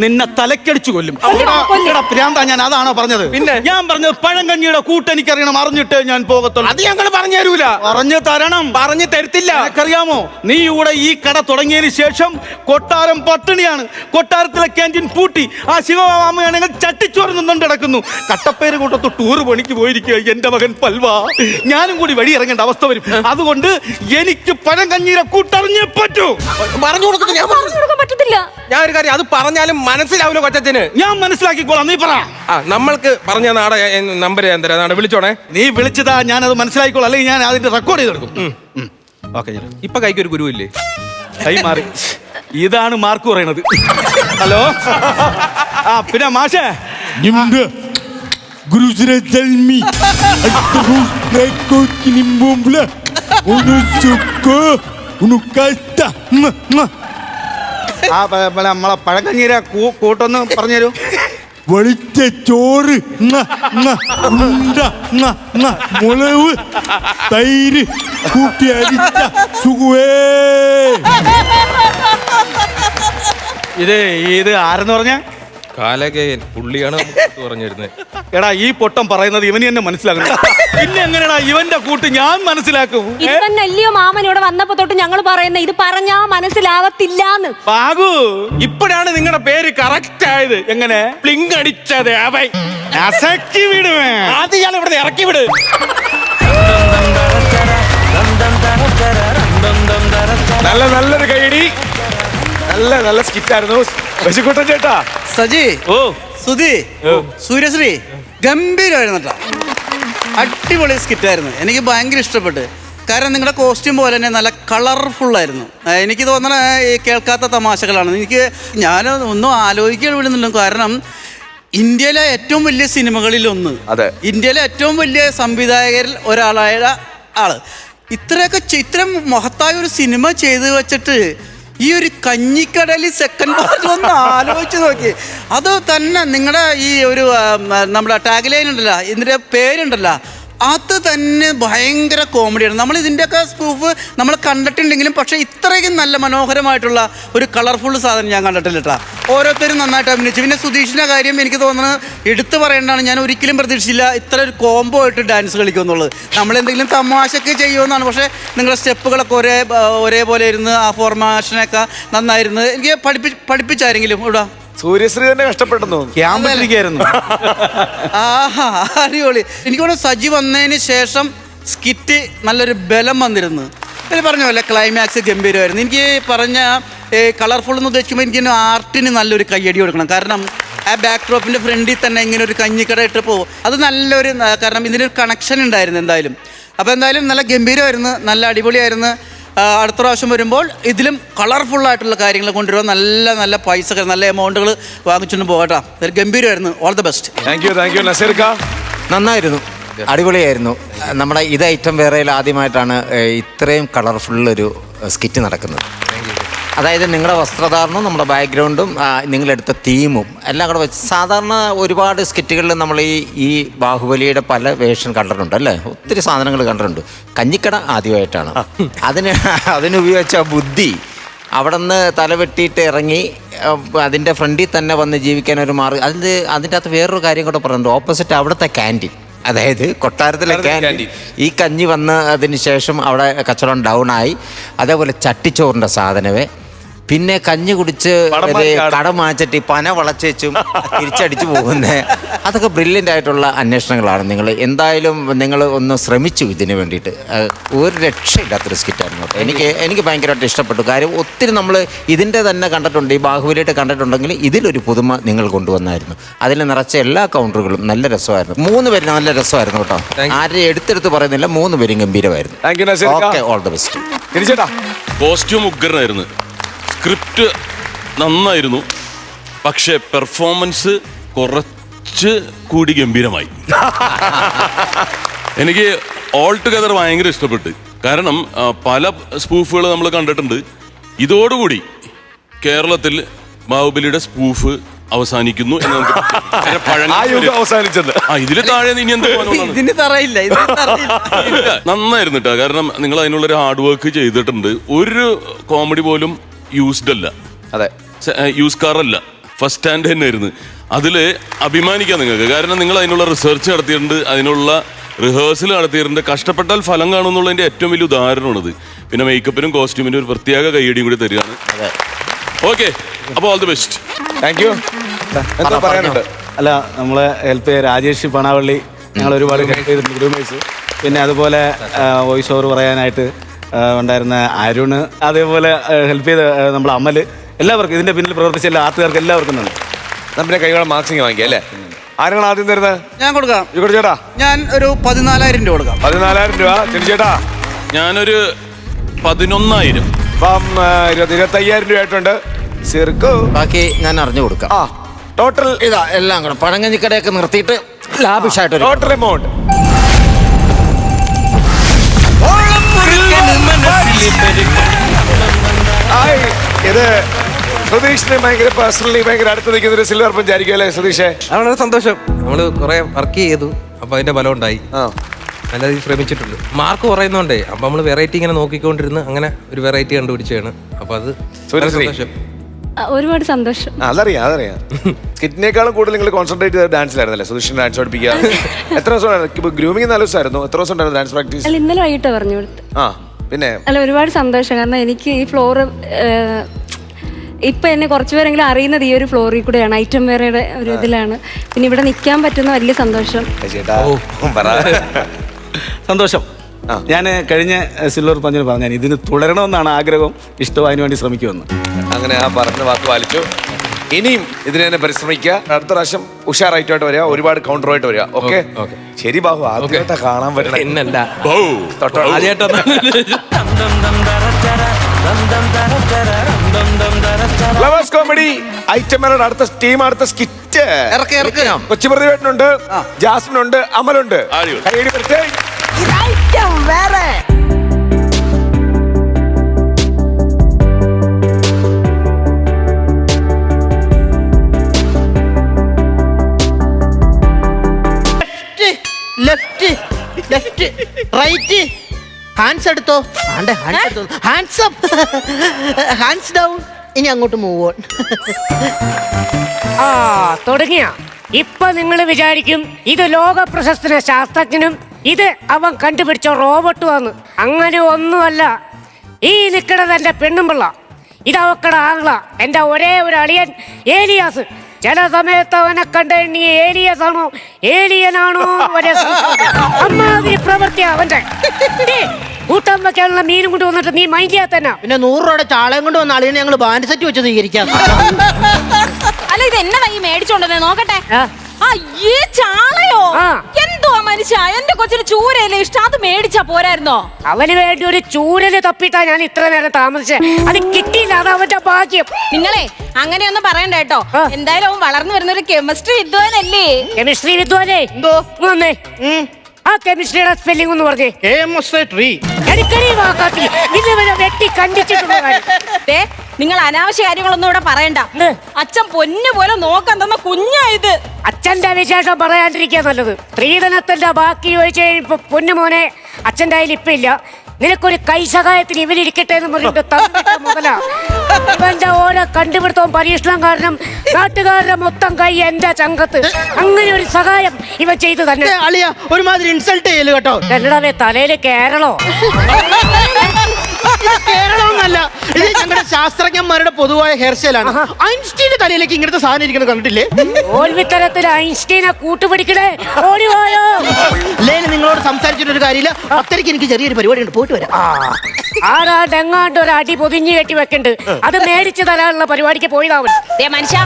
നിന്നെ തലക്കടിച്ചു കൊല്ലും. പ്രാന്താ, ഞാൻ അതാണോ പറഞ്ഞത്? പിന്നെ ഞാൻ പറഞ്ഞത് പഴങ്കഞ്ഞിയുടെ കൂട്ട് എനിക്കറിയണം, അറിഞ്ഞിട്ട് ഞാൻ പോകത്തുള്ളൂ. അത് ഞങ്ങൾ പറഞ്ഞു തരൂല. പറഞ്ഞു തരണം. പറഞ്ഞു തരത്തില്ല. എനിക്കറിയാമോ, നീ ഇവിടെ ഈ കട തുടങ്ങിയതിന് ശേഷം കൊട്ടാരം പട്ടിണിയാണ്. കൊട്ടാരത്തിലെ ക്യാൻറ്റീൻ പൂട്ടി. ആ ശിവമാമയാണെങ്കിൽ ചട്ടിച്ചോറ് നിന്നുകൊണ്ട് കിടക്കുന്നു. കട്ടപ്പേര് കൂട്ടത്ത് ടൂറ് പണിക്ക് പോയിരിക്കുക എന്റെ മകൻ പൽവാ. ഞാനും കൂടി വഴി ഇറങ്ങേണ്ട അവസ്ഥ വരും. അതുകൊണ്ട് എനിക്ക് പഴങ്കഞ്ഞിയുടെ കൂട്ടറിഞ്ഞേ പറ്റൂ. പറഞ്ഞു കൊടുക്കുന്നത് ഞാൻ പറഞ്ഞു കൊടുക്കാൻ പറ്റത്തില്ല. ഞാൻ ഒരു കാര്യം, അത് പറഞ്ഞാലും മനസ്സിലാവില്ല കൊച്ചത്തിന്. ഞാൻ മനസ്സിലാക്കിക്കോളാം, നീ പറ. നമ്മൾക്ക് പറഞ്ഞ നാടെ നമ്പർ ഞാൻ തരാം, നാടെ വിളിച്ചോണേ. നീ വിളിച്ചതാ, ഞാനത് മനസ്സിലാക്കിക്കോളാം, അല്ലെങ്കിൽ ഞാൻ അതിന്റെ റെക്കോർഡ് ചെയ്തെടുക്കും. ഓക്കെ, ഇപ്പൊ കൈക്കൊരു ഗുരു ഇല്ലേ? കൈ മാറി. ഇതാണ് മാർക്ക് പറയണത്. ഹലോ, ആ പിന്നെ മാഷേ, നമ്മളെ പഴങ്കഞ്ഞീര കൂട്ടൊന്ന് പറഞ്ഞുതരൂ. വെളിച്ച ചോറ്, മുളവ്, തൈര് കൂട്ടി അരിച്ച സുഖവേ. ഇത് ആരെന്ന് പറഞ്ഞ കാലകയൻ പുള്ളിയാണ് പറഞ്ഞിരുന്നത്. എടാ, ഈ പൊട്ടം പറയുന്നത് ഇവന് തന്നെ മനസ്സിലാക്കണം. പിന്നെ എങ്ങനെയാ ഇവന്റെ കൂട്ട് ഞാൻ മനസ്സിലാക്കും? ഇതന്നെല്ലയോ മാമൻ ഇവിടെ വന്നപ്പോ തൊട്ട് ഞങ്ങൾ പറയുന്നത്, ഇത് പറഞ്ഞാ മനസ്സിലാവത്തില്ലാന്ന്. ബാഗു, ഇപ്പോഴാണ് നിങ്ങളുടെ പേര് കറക്റ്റ് ആയത്. എങ്ങനെ? പ്ലിങ് അടിച്ചത് അവൻ. അസക്കി വിടുവേ. അത് ഇയാൾ ഇവിടെ ഇറക്കി വിട്. നല്ലൊരു കൈയടി. നല്ല സ്കിറ്റായിരുന്നു. ബസിക്കുട്ടൻ ചേട്ടാ, സജി, ഓ സുധി, സൂര്യശ്രീ ഗംഭീരമായിരുന്നു കേട്ടോ. അടിപൊളി സ്കിറ്റായിരുന്നു. എനിക്ക് ഭയങ്കര ഇഷ്ടപ്പെട്ടു. കാരണം നിങ്ങളുടെ കോസ്റ്റ്യൂം പോലെ തന്നെ നല്ല കളർഫുള്ളായിരുന്നു. എനിക്ക് തോന്നണ ഈ കേൾക്കാത്ത തമാശകളാണ്. ഞാൻ ഒന്നും ആലോചിക്കാൻ വിടുന്നില്ല. കാരണം ഇന്ത്യയിലെ ഏറ്റവും വലിയ സിനിമകളിലൊന്ന്, ഇന്ത്യയിലെ ഏറ്റവും വലിയ സംവിധായകരിൽ ഒരാളായ ആള് ഇത്രയും മഹത്തായ ഒരു സിനിമ ചെയ്തു വെച്ചിട്ട് ഈ ഒരു കഞ്ഞിക്കടലിൽ സെക്കൻഡ് പാർട്ട് ഒന്ന് ആലോചിച്ച് നോക്കി. അത് തന്നെ നിങ്ങളുടെ ഈ ഒരു നമ്മുടെ ടാഗ് ലൈൻ ഉണ്ടല്ലോ, ഇതിൻ്റെ പേരുണ്ടല്ലോ, അത് തന്നെ ഭയങ്കര കോമഡിയാണ്. നമ്മൾ ഇതിൻ്റെയൊക്കെ സ്പ്രൂഫ് നമ്മൾ കണ്ടിട്ടുണ്ടെങ്കിലും പക്ഷേ ഇത്രയ്ക്കും നല്ല മനോഹരമായിട്ടുള്ള ഒരു കളർഫുൾ സാധനം ഞാൻ കണ്ടിട്ടില്ല കേട്ടോ. ഓരോരുത്തരും നന്നായിട്ട് അഭിനയിച്ചു. പിന്നെ സുധീഷിൻ്റെ കാര്യം എനിക്ക് തോന്നുന്നത് എടുത്തു പറയേണ്ടതാണ്. ഞാൻ ഒരിക്കലും പ്രതീക്ഷിച്ചില്ല ഇത്ര ഒരു കോംബോ ആയിട്ട് ഡാൻസ് കളിക്കുമെന്നുള്ളത്. നമ്മളെന്തെങ്കിലും തമാശയൊക്കെ ചെയ്യുമെന്നാണ്. പക്ഷേ നിങ്ങളുടെ സ്റ്റെപ്പുകളൊക്കെ ഒരേപോലെ ഇരുന്ന് ആ ഫോർമേഷനൊക്കെ നന്നായിരുന്നു. എനിക്ക് പഠിപ്പിച്ചാരെങ്കിലും ഇവിടെ സൂര്യശ്രീ തന്നെ കഷ്ടപ്പെട്ടെന്ന് ക്യാമ്പിലിരിക്കായിരുന്നു. ആഹാ, അടിപൊളി. എനിക്ക് തോന്നുന്നു സജി വന്നതിന് ശേഷം സ്കിറ്റ് നല്ലൊരു ബലം വന്നിരുന്നു. ഇത് പറഞ്ഞ പോലെ ക്ലൈമാക്സ് ഗംഭീരമായിരുന്നു. എനിക്ക് പറഞ്ഞ കളർഫുൾ എന്ന് ഉദ്ദേശിക്കുമ്പോൾ എനിക്ക് ആർട്ടിന് നല്ലൊരു കയ്യടി കൊടുക്കണം. കാരണം ആ ബാക്ക് ഡ്രോപ്പിൻ്റെ ഫ്രണ്ടിൽ തന്നെ ഇങ്ങനെ ഒരു കഞ്ഞിക്കട ഇട്ട് പോകും. അത് നല്ലൊരു, കാരണം ഇതിനൊരു കണക്ഷൻ ഉണ്ടായിരുന്നു എന്തായാലും. അപ്പോൾ എന്തായാലും നല്ല ഗംഭീരമായിരുന്നു, നല്ല അടിപൊളിയായിരുന്നു. അടുത്ത പ്രാവശ്യം വരുമ്പോൾ ഇതിലും കളർഫുള്ളായിട്ടുള്ള കാര്യങ്ങൾ കൊണ്ടുവരുമ്പോൾ നല്ല പൈസകൾ, നല്ല എമൗണ്ടുകൾ വാങ്ങിച്ചുകൊണ്ട് പോകട്ടോ. ഒരു ഗംഭീരമായിരുന്നു. All the best. Thank you. നസീർക്ക, നന്നായിരുന്നു, അടിപൊളിയായിരുന്നു. നമ്മുടെ ഇത് ഐറ്റം വേറെയിൽ ആദ്യമായിട്ടാണ് ഇത്രയും കളർഫുള്ളൊരു സ്കിറ്റ് നടക്കുന്നത്. അതായത് നിങ്ങളുടെ വസ്ത്രധാരണവും നമ്മുടെ ബാക്ക്ഗ്രൗണ്ടും നിങ്ങളെടുത്ത തീമും എല്ലാം കൂടെ വെച്ച്, സാധാരണ ഒരുപാട് സ്കിറ്റുകളിൽ നമ്മൾ ഈ ബാഹുബലിയുടെ പല വേഷൻ കണ്ടിട്ടുണ്ട് അല്ലേ, ഒത്തിരി സാധനങ്ങൾ കണ്ടിട്ടുണ്ട്. കഞ്ഞിക്കട ആദ്യമായിട്ടാണ്. അതിനുപയോഗിച്ച ബുദ്ധി, അവിടെ നിന്ന് തലവെട്ടിയിട്ട് ഇറങ്ങി അതിൻ്റെ ഫ്രണ്ടിൽ തന്നെ വന്ന് ജീവിക്കാൻ ഒരു മാർഗ്ഗം. അതിൻ്റെ അകത്ത് വേറൊരു കാര്യം കൂടെ പറയുന്നുണ്ട്. ഓപ്പോസിറ്റ് അവിടുത്തെ ക്യാൻറ്റീൻ, അതായത് കൊട്ടാരത്തിലെ ക്യാൻറ്റീൻ, ഈ കഞ്ഞി വന്ന് അതിന് ശേഷം അവിടെ കച്ചവടം ഡൗണായി. അതേപോലെ ചട്ടിച്ചോറിൻ്റെ സാധനമേ, പിന്നെ കഞ്ഞി കുടിച്ച് കടം മാച്ചിട്ട് പന വളച്ചേച്ചും തിരിച്ചടിച്ചു പോകുന്നത്, അതൊക്കെ ബ്രില്യൻ്റ് ആയിട്ടുള്ള അന്വേഷണങ്ങളാണ്. നിങ്ങൾ ഒന്ന് ശ്രമിച്ചു ഇതിന് വേണ്ടിയിട്ട്. ഒരു രക്ഷയില്ലാത്തൊരു സ്കിറ്റായിരുന്നു. എനിക്ക് ഭയങ്കരമായിട്ട് ഇഷ്ടപ്പെട്ടു. കാര്യം ഒത്തിരി നമ്മൾ ഇതിൻ്റെ തന്നെ കണ്ടിട്ടുണ്ട്, ഈ ബാഹുബലിയായിട്ട് കണ്ടിട്ടുണ്ടെങ്കിൽ ഇതിലൊരു പുതുമ നിങ്ങൾ കൊണ്ടുവന്നായിരുന്നു. അതിൽ നിറച്ച എല്ലാ കൗണ്ടറുകളും നല്ല രസമായിരുന്നു. 3 പേരും നല്ല രസമായിരുന്നു കേട്ടോ. ആരെയും എടുത്തെടുത്ത് പറയുന്നില്ല, 3 പേരും ഗംഭീരമായിരുന്നു. Okay, all the best. Costume ഉഗ്രനായിരുന്നു, സ്ക്രിപ്റ്റ് നന്നായിരുന്നു, പക്ഷേ പെർഫോമൻസ് കുറച്ച് കൂടി ഗംഭീരമായി. എനിക്ക് ഓൾ ടുഗദർ ഭയങ്കര ഇഷ്ടപ്പെട്ട്. കാരണം പല സ്പൂഫുകൾ നമ്മൾ കണ്ടിട്ടുണ്ട്. ഇതോടുകൂടി കേരളത്തിൽ ബാഹുബലിയുടെ സ്പൂഫ് അവസാനിക്കുന്നു എന്ന് നമുക്ക് അവസാനിച്ചത്. ഇതില് താഴെ ഇനി എന്ത് ഇതിന് തറയില്ല, ഇതിന് തറയില്ല. നന്നായിരുന്നു കേട്ടോ. കാരണം നിങ്ങൾ അതിനുള്ളൊരു ഹാർഡ് വർക്ക് ചെയ്തിട്ടുണ്ട്. ഒരു കോമഡി പോലും യൂസ്ഡ് അല്ല, അതെ, യൂസ് കാറല്ല, ഫസ്റ്റ് ഹാൻഡ് തന്നെ ആയിരുന്നു. അതിൽ അഭിമാനിക്കാം നിങ്ങൾക്ക്. കാരണം നിങ്ങൾ അതിനുള്ള റിസർച്ച് നടത്തിയിട്ടുണ്ട്, അതിനുള്ള റിഹേഴ്സൽ നടത്തിയിട്ടുണ്ട്. കഷ്ടപ്പെട്ടാൽ ഫലം കാണുമെന്നുള്ളതിൻ്റെ ഏറ്റവും വലിയ ഉദാഹരണമാണിത്. പിന്നെ മേക്കപ്പിനും കോസ്റ്റ്യൂമിനും ഒരു പ്രത്യേക കൈയടിയും കൂടി തരികയാണ്. ഓക്കെ, അപ്പോൾ all the best. Thank U. എന്താ പറയാനുണ്ട്? അല്ല, നമ്മളെ ഹെൽപ്പ് ചെയ്ത രാജേഷ് പണാവള്ളി ഞങ്ങൾ ഒരുപാട് ഹെൽപ്പ് ചെയ്തിട്ടുണ്ട്, ഗ്രൂമേഴ്സ്. പിന്നെ അതുപോലെ വോയിസ് ഓവർ പറയാനായിട്ട് ഉണ്ടായിരുന്ന അരുണ്, അതേപോലെ ഹെൽപ്പ് ചെയ്ത നമ്മുടെ അമല്, എല്ലാവർക്കും ഇതിന്റെ പിന്നിൽ പ്രവർത്തിച്ച എല്ലാ ആർട്ടുകാർക്ക് എല്ലാവർക്കും നന്ദി. നമ്മുടെ കൈകളെ മാർക്സിങ് വാങ്ങിക്കാം അല്ലേ? ആരാണ് ആദ്യം തരുന്നത്? ഞാൻ കൊടുക്കാം. ചേട്ടാ, ഞാൻ ഒരു 14,000 രൂപ കൊടുക്കാം. 14,000 രൂപ. ചേട്ടാ, ഞാനൊരു 11,000. ഇപ്പം 25,000 രൂപ ആയിട്ടുണ്ട്. ബാക്കി ഞാൻ അറിഞ്ഞു കൊടുക്കാം. ടോട്ടൽ ഇതാ എല്ലാം കൂടെ പഴങ്കഞ്ഞിക്കടയൊക്കെ നിർത്തിയിട്ട് ലാഭിഷായിട്ട് ടോട്ടൽ എമൗണ്ട് ഇത് സുധീഷിന് ഭയങ്കര പേഴ്സണലി ഭയങ്കര അടുത്ത് നിൽക്കുന്ന ഒരു സിൽവർ പഞ്ചായിരിക്കും അല്ലേ സുധീഷേ? വളരെ സന്തോഷം. നമ്മള് കുറെ വർക്ക് ചെയ്തു, അപ്പൊ അതിന്റെ ഫലം ഉണ്ടായി. നല്ല രീതിയിൽ ശ്രമിച്ചിട്ടുണ്ട്. മാർക്ക് കുറയുന്നോണ്ടേ അപ്പൊ നമ്മള് വെറൈറ്റി ഇങ്ങനെ നോക്കിക്കൊണ്ടിരുന്ന് അങ്ങനെ ഒരു വെറൈറ്റി കണ്ടുപിടിച്ചാണ്. അപ്പൊ അത് സന്തോഷം. ഒരുപാട് സന്തോഷം. അതറിയാം. സ്കിറ്റിനേക്കാളും കൂടുതൽ നിങ്ങൾ കോൺസെൻട്രേറ്റ് ചെയ്ത ഡാൻസിലായിരുന്നല്ലേ? സുധീഷിന് ഡാൻസ് പഠിപ്പിക്കുക. എത്ര ദിവസം ഗ്രൂമിങ്? 4 ദിവസമായിരുന്നു. എത്ര ദിവസം ഉണ്ടായിരുന്നു ഡാൻസ് പ്രാക്ടീസ്? അല്ല, ഇന്നലെ വൈകിട്ട് പറഞ്ഞു കൊടുത്തു. പിന്നെ അല്ല, ഒരുപാട് സന്തോഷം. കാരണം എനിക്ക് ഈ ഫ്ലോറ് ഇപ്പൊ എന്നെ കുറച്ചുപേരെങ്കിലും അറിയുന്നത് ഈ ഒരു ഫ്ലോറിൽ കൂടെയാണ്, ഐറ്റം വേറെയുടെ ഒരു ഇതിലാണ്. പിന്നെ ഇവിടെ നിൽക്കാൻ പറ്റുന്ന വലിയ സന്തോഷം. സന്തോഷം. ഞാൻ കഴിഞ്ഞ സിൽവർ പഞ്ചിന് പറഞ്ഞു ഇതിന് തുടരണമെന്നാണ് ആഗ്രഹം, ഇഷ്ടവും, അതിനുവേണ്ടി ശ്രമിക്കുമെന്ന്. അങ്ങനെ ആ പറഞ്ഞ വാക്ക് പാലിച്ചു. ഇനിയും ഇതിനെ തന്നെ പരിശ്രമിക്കുക. അടുത്ത പ്രാവശ്യം ഉഷാറായിട്ട് വരിക, ഒരുപാട് കൗണ്ടറുമായിട്ട് വരിക. ഓക്കെ, ശരി ബാഹു. ആദ്യമായിട്ടാ കാണാൻ പറ്റണം. ഫ്ലവേഴ്സ് കോമഡി ഐറ്റം അടുത്ത ടീം, അടുത്ത സ്കിറ്റ് കൊച്ചു പ്രതിവേട്ടനുണ്ട്, ജാസ്മിനുണ്ട്, അമലുണ്ട്. Left left right. ഹാൻഡ്സ് എടുത്തോ. Hands up, hands down. ഇനി അങ്ങോട്ട് മൂവ് ഓൺ. തുടങ്ങിയ ഇപ്പൊ നിങ്ങൾ വിചാരിക്കും ഇത് ലോക പ്രശസ്ത ശാസ്ത്രജ്ഞനും ഇത് അവൻ കണ്ടുപിടിച്ച റോബോട്ടുമാണ്. അങ്ങനെ ഒന്നുമല്ല. ഈ നിൽക്കണത് എന്റെ പെണ്ണുമ്പിള്ള, ഇത് അവക്കട ആംഗ്ല, എന്റെ ഒരേ ഒരു അളിയൻ ഏലിയാസ്. ചില സമയത്ത് അവനെ കണ്ട നീ ഏലിയസ് ആണോ ഏലിയനാണോ അമ്മാതിരി പ്രവൃത്തി അവന്റെ. കൂട്ടം വെക്കാനുള്ള മീനും കൊണ്ട് വന്നിട്ട് നീ മൈൻഡ് ചെയ്യാത്ത തന്നെ. പിന്നെ 100 രൂപയുടെ ചാളയും കൊണ്ട് വന്ന അളിയനെ ഞങ്ങൾ ബാൻഡ് സെറ്റ് വെച്ച് സ്വീകരിക്കാം. അല്ല, ഇത് എന്നതാ ഈ മേടിച്ചോണ്ടേ നോക്കട്ടെ. അയ്യേ, ചാളയോ? എന്തുവാ മനുഷ്യ, എന്റെ കൊച്ചിന് ചൂരല്ലേ ഇഷ്ടം, അത് മേടിച്ചാ പോരായിരുന്നോ? അവന് വേണ്ടി ഒരു ചൂരല് തപ്പിട്ടാ ഞാൻ ഇത്ര നേരം താമസിച്ചേ. അത് കിട്ടിയില്ല, അത് അവന്റെ ഭാഗ്യം. നിങ്ങളെ അങ്ങനെയൊന്നും പറയണ്ട കേട്ടോ. എന്തായാലും അവൻ വളർന്നു വരുന്ന ഒരു കെമിസ്ട്രി വിദ്വാനല്ലേ? കെമിസ്ട്രി വിദ്വാനേ? എന്തോ വന്നേ, ആ കെമിസ്ട്രിയുടെ സ്പെല്ലിംഗ് ഒന്ന് പറഞ്ഞേ. വെട്ടി കണ്ടിച്ചിട്ടുള്ള നിങ്ങൾ അനാവശ്യ കാര്യങ്ങളൊന്നും ഇവിടെ പറയണ്ട. അച്ഛൻ പൊന്നു പോലെ നോക്കാൻ തന്ന കുഞ്ഞായത്. അച്ഛന്റെ വിശേഷം പറയാണ്ടിരിക്കുക നല്ലത്. സ്ത്രീധനത്തിന്റെ ബാക്കി ചോദിച്ചു കഴിഞ്ഞപ്പോ പൊന്നുമോനെ അച്ഛൻ്റെ കയ്യിൽ ഇപ്പൊ ഇല്ല. നിനക്കൊരു കൈസഹായത്തിന് ഇവരിക്കട്ടെ എന്ന് പറഞ്ഞിട്ട് മുതലാ. ഇവന്റെ ഓരോ കണ്ടുപിടുത്തവും പരീക്ഷണം കാരണം നാട്ടുകാരുടെ മൊത്തം കൈ എന്റെ ചങ്കത്ത്. അങ്ങനെ ഒരു സഹായം ഇവ ചെയ്തു തന്നെ. അളിയ ഒരുമാതിരി ഇൻസൾട്ട് ചെയ്യല് കേട്ടോ. എന്നടവേ തലയില് കേരളോ? കേരളമൊന്നല്ല, ഇത് ഞങ്ങളുടെ ശാസ്ത്രജ്ഞന്മാരുടെ പൊതുവായ ഹെയർ സ്റ്റൈലാണ്. ഐൻസ്റ്റീന്റെ തലയിലേക്ക് ഇങ്ങനത്തെ സാധനം ഇരിക്കുന്നത് കണ്ടിട്ടില്ലേ? തോൽവിത്തരത്തിൽ ഐൻസ്റ്റീനെ കൂട്ടുപിടിക്കണേ. ഓടിവായോ. ലേന് നിങ്ങളോട് സംസാരിച്ചിട്ടൊരു കാര്യമില്ല. അത്രയ്ക്ക് എനിക്ക് ചെറിയൊരു പരിപാടി ഉണ്ട്, പോയിട്ട് വരാം. ആരാണ്ട് എങ്ങാണ്ട് ഒരു അടി പൊതിഞ്ഞു കെട്ടി വെക്കണ്ട്, അത് മേടിച്ചു തരാനുള്ള പരിപാടിക്ക് പോയതാവൻ. മനുഷ്യ,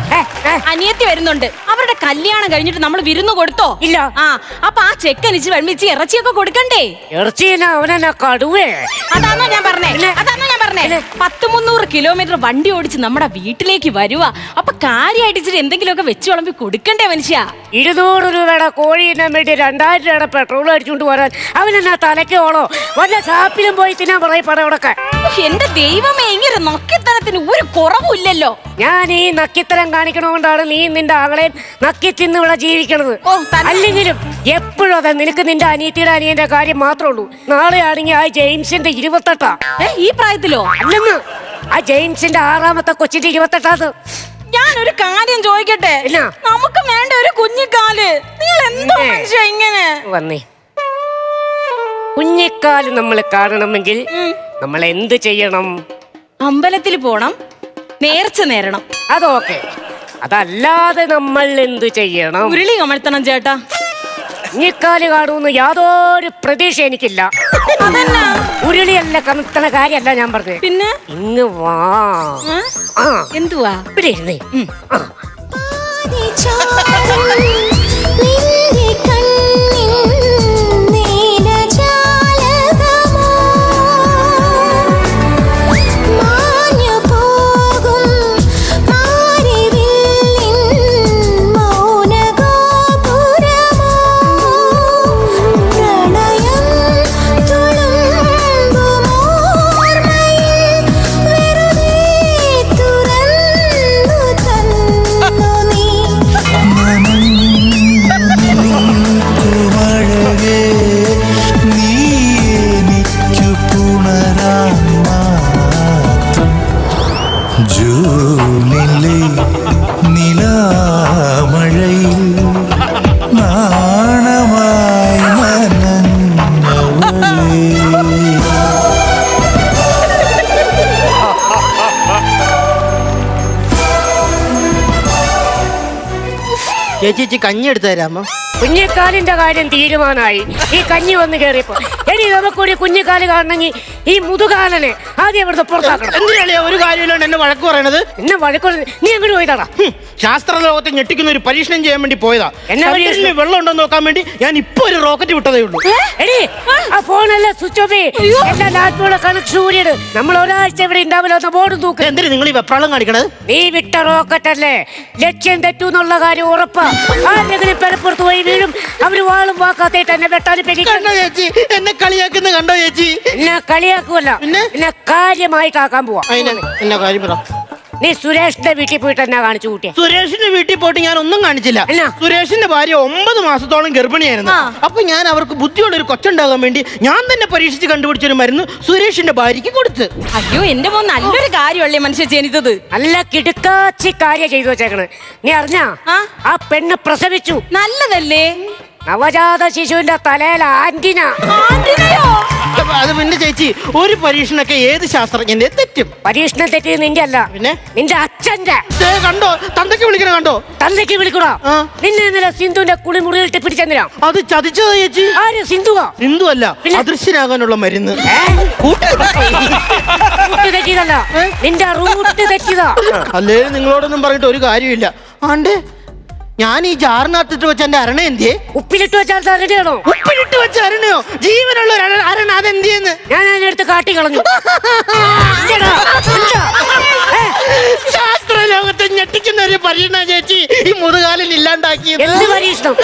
അനിയത്തി വരുന്നുണ്ട്. അവരുടെ കല്യാണം കഴിഞ്ഞിട്ട് നമ്മൾ വിരുന്ന് കൊടുത്തോ? ഇല്ല. അപ്പൊ ആ ചെക്കനിച്ച് വെള്ളിച്ച് ഇറച്ചിയൊക്കെ കൊടുക്കണ്ടേ? ഇറച്ചിനാ അവനെന്നാ കടുവേ? അതാണോ ഞാൻ പറഞ്ഞേ? അതാണോ ഞാൻ പറഞ്ഞേ 100-300 കിലോമീറ്റർ വണ്ടി ഓടിച്ച് നമ്മുടെ വീട്ടിലേക്ക് വരുവാ. അപ്പൊ കാര്യമായിട്ട് ഇച്ചിരി എന്തെങ്കിലുമൊക്കെ വെച്ച് വിളമ്പി കൊടുക്കണ്ടേ മനുഷ്യ? 200 രൂപയുടെ കോഴി തിന്നാൻ വേണ്ടി 2000 രൂപയുടെ പെട്രോൾ അടിച്ചുകൊണ്ട് വരാൻ അവനെന്നാ തലയ്ക്കോളോ? വല്ല ഷാപ്പിലും പോയി തിന്നാൻ പറയും പടവടൊക്കെ. എന്റെ ദൈവമേ, ഇങ്ങനെ നക്കിത്തരത്തിന് ഒരു കുറവുമില്ലല്ലോ. ഞാൻ ഈ നക്കിത്തരം കാണിക്കണോണ്ടാണ് നീ നിന്റെ ആകളെയും നക്കി തിന്ന് ഇവിടെ ജീവിക്കണത്. അല്ലെങ്കിലും എപ്പോഴും അതെ, നിനക്ക് നിന്റെ അനിയത്തിയുടെ അനിയന്റെ കാര്യം മാത്രമേ ഉള്ളൂ. നാളെ ആണെങ്കിൽ ആ ജെയിംസിന്റെ 28 ഈ പ്രായത്തിലോ? അല്ലെന്ന്, ആ ജെയിംസിന്റെ 6ാമത്തെ കൊച്ചിന്റെ 28. ഞാനൊരു കാര്യം ചോദിക്കട്ടെ? നമുക്ക് വേണ്ട ഒരു കുഞ്ഞിക്കാല്. നിങ്ങൾ എന്തോ മനുഷ്യ ഇങ്ങനെ വന്നേ. കുഞ്ഞിക്കാല് നമ്മൾ കാണണമെങ്കിൽ നമ്മൾ എന്ത് ചെയ്യണം? അമ്പലത്തിൽ പോണം, നേർച്ച നേരണം. അതൊക്കെ. അതല്ലാതെ നമ്മൾ എന്ത് ചെയ്യണം? ഉരുളി കമഴ്ത്തണം ചേട്ടാ. കുഞ്ഞിക്കാല് കാണുമെന്ന് യാതൊരു പ്രതീക്ഷ എനിക്കില്ല. ഉരുളിയല്ല കമഴ്ത്തണ കാര്യമല്ല ഞാൻ പറഞ്ഞത്. പിന്നെ ഇങ്ങ് വാ. എന്തുവാ? ഇവിടെ ഇരുന്നേ. ചേച്ചി കഞ്ഞി എടുത്തു തരാമോ? കുഞ്ഞിക്കാലിന്റെ കാര്യം തീരുമാനമായി. ഈ കഞ്ഞി വന്ന് കയറിയപ്പോ ഇനി നമുക്കൊരു കുഞ്ഞിക്കാല് കാണണമെങ്കിൽ ഈ മുതുകാലനെ ആദ്യം ഇവിടുത്തെ പുറത്താക്കണം. എന്തിനാണ് ഒരു കാര്യമില്ലാണ്ട് എന്നെ വഴക്ക് പറയണത്? എന്നെ വഴക്ക് നീ എങ്ങോട്ട് പോയതാടാ? ശാസ്ത്ര ലോകത്തെ ഞെട്ടിക്കുന്ന ഒരു പരീക്ഷണം ചെയ്യാൻ വേണ്ടി പോയതാ. എന്നെ വെള്ളം ഉണ്ടോ നോക്കാൻ വേണ്ടി ഞാൻ ഇപ്പൊ ഒരു റോക്കറ്റ് വിട്ടതേ ഉള്ളൂ. ആ ഫോണല്ല സ്വിച്ച് ഓഫ് എല്ലാ ലാപ്ടോപ്പും കണക്ഷൻ ഊരിയത്. നമ്മൾ ഒരാഴ്ച ഇവിടെ ഉണ്ടാവില്ല ബോർഡ് തൂക്ക്. എന്തിനാ നിങ്ങൾ ഈ വെപ്രാളം കാണിക്കണത്? നീ വിട്ട റോക്കറ്റ് അല്ലേ, ലക്ഷ്യം തെറ്റൂന്നുള്ള കാര്യം ഉറപ്പാ. ആരെങ്കിലും പെരപ്പുറത്ത് പോയി വീഴും. അവര് വാളും വാക്കാത്തേട്ട് എന്നെ വെട്ടാൻ കണ്ടോ ചേച്ചി? എന്നെ കളിയാക്കുന്ന കണ്ടോ ചേച്ചി? എന്നെ കളിയാക്കുമല്ല, എന്നെ കാര്യമായിട്ടാക്കാൻ പോവാ. എന്നാ കാര്യം പറ. നീ സുരേഷിന്റെ വീട്ടിൽ പോയിട്ട് എന്നാ കാണിച്ചു കൂട്ടിയ? സുരേഷിന്റെ വീട്ടിൽ പോയിട്ട് ഞാൻ ഒന്നും കാണിച്ചില്ല. സുരേഷിന്റെ ഭാര്യ 9 മാസത്തോളം ഗർഭിണിയായിരുന്നു. അപ്പൊ ഞാൻ അവർക്ക് ബുദ്ധിയുള്ള ഒരു കൊച്ചുണ്ടാകാൻ വേണ്ടി ഞാൻ തന്നെ പരീക്ഷിച്ച് കണ്ടുപിടിച്ചൊരു മരുന്ന് സുരേഷിന്റെ ഭാര്യക്ക് കൊടുത്ത്. അയ്യോ എന്റെ മോൻ നല്ലൊരു കാര്യമല്ലേ മനുഷ്യ ചെയ്തത്. നല്ല കിടുക്കാച്ചി കാര്യം ചെയ്തു വെച്ചേക്കണ്. നീ അറിഞ്ഞാ ആ പെണ്ണ് പ്രസവിച്ചു? നല്ലതല്ലേ? നവജാത ശിശുവിന്റെ തലയിൽ ആന്റിന. അത് പിന്നെ ചേച്ചി, ഒരു പരീക്ഷണൊക്കെ ഏത് ശാസ്ത്രജ്ഞന്റെ തെറ്റും. പരീക്ഷണം തെറ്റിയത് നിന്റെ അല്ല, പിന്നെ നിന്റെ അച്ഛന്റെ. കണ്ടോ തന്തയ്ക്ക് വിളിക്കണ കണ്ടോ? തന്തയ്ക്ക് വിളിക്കണോ? നിന്നെ ഇന്നലെ സിന്ധുവിന്റെ കുളിമുറിയിലിട്ട് പിടിച്ചെന്തിനാ? അത് ചതിച്ചതാ ചേച്ചി. ആര്? സിന്ധുവാ? സിന്ധു അല്ല, അദൃശ്യനാകാനുള്ള മരുന്ന്. തെറ്റിയതല്ല, നിന്റെ റൂട്ട് തെറ്റിയതാ. അല്ലേ നിങ്ങളോടൊന്നും പറഞ്ഞിട്ട് ഒരു കാര്യമില്ല. ആണ്ടേ ഞാൻ ഈ ജാറിനകത്തിട്ട് വെച്ച എന്റെ അരണ എന്തിയെ? ഉപ്പിലിട്ട് വെച്ചാൽ അരണയാണോ? ഉപ്പിലിട്ട് വെച്ച അരണയോ? ജീവനുള്ള അരണ അതെന്തിയെന്ന് ഞാൻ അതിനെടുത്ത് കാട്ടി കളഞ്ഞു. ശാസ്ത്ര ലോകത്തെ ഞെട്ടിക്കുന്ന ഒരു പരീക്ഷണ ചേച്ചി ഈ മുതുകാലിൽ ഇല്ലാണ്ടാക്കിയത്. എന്ത് പരീക്ഷണം?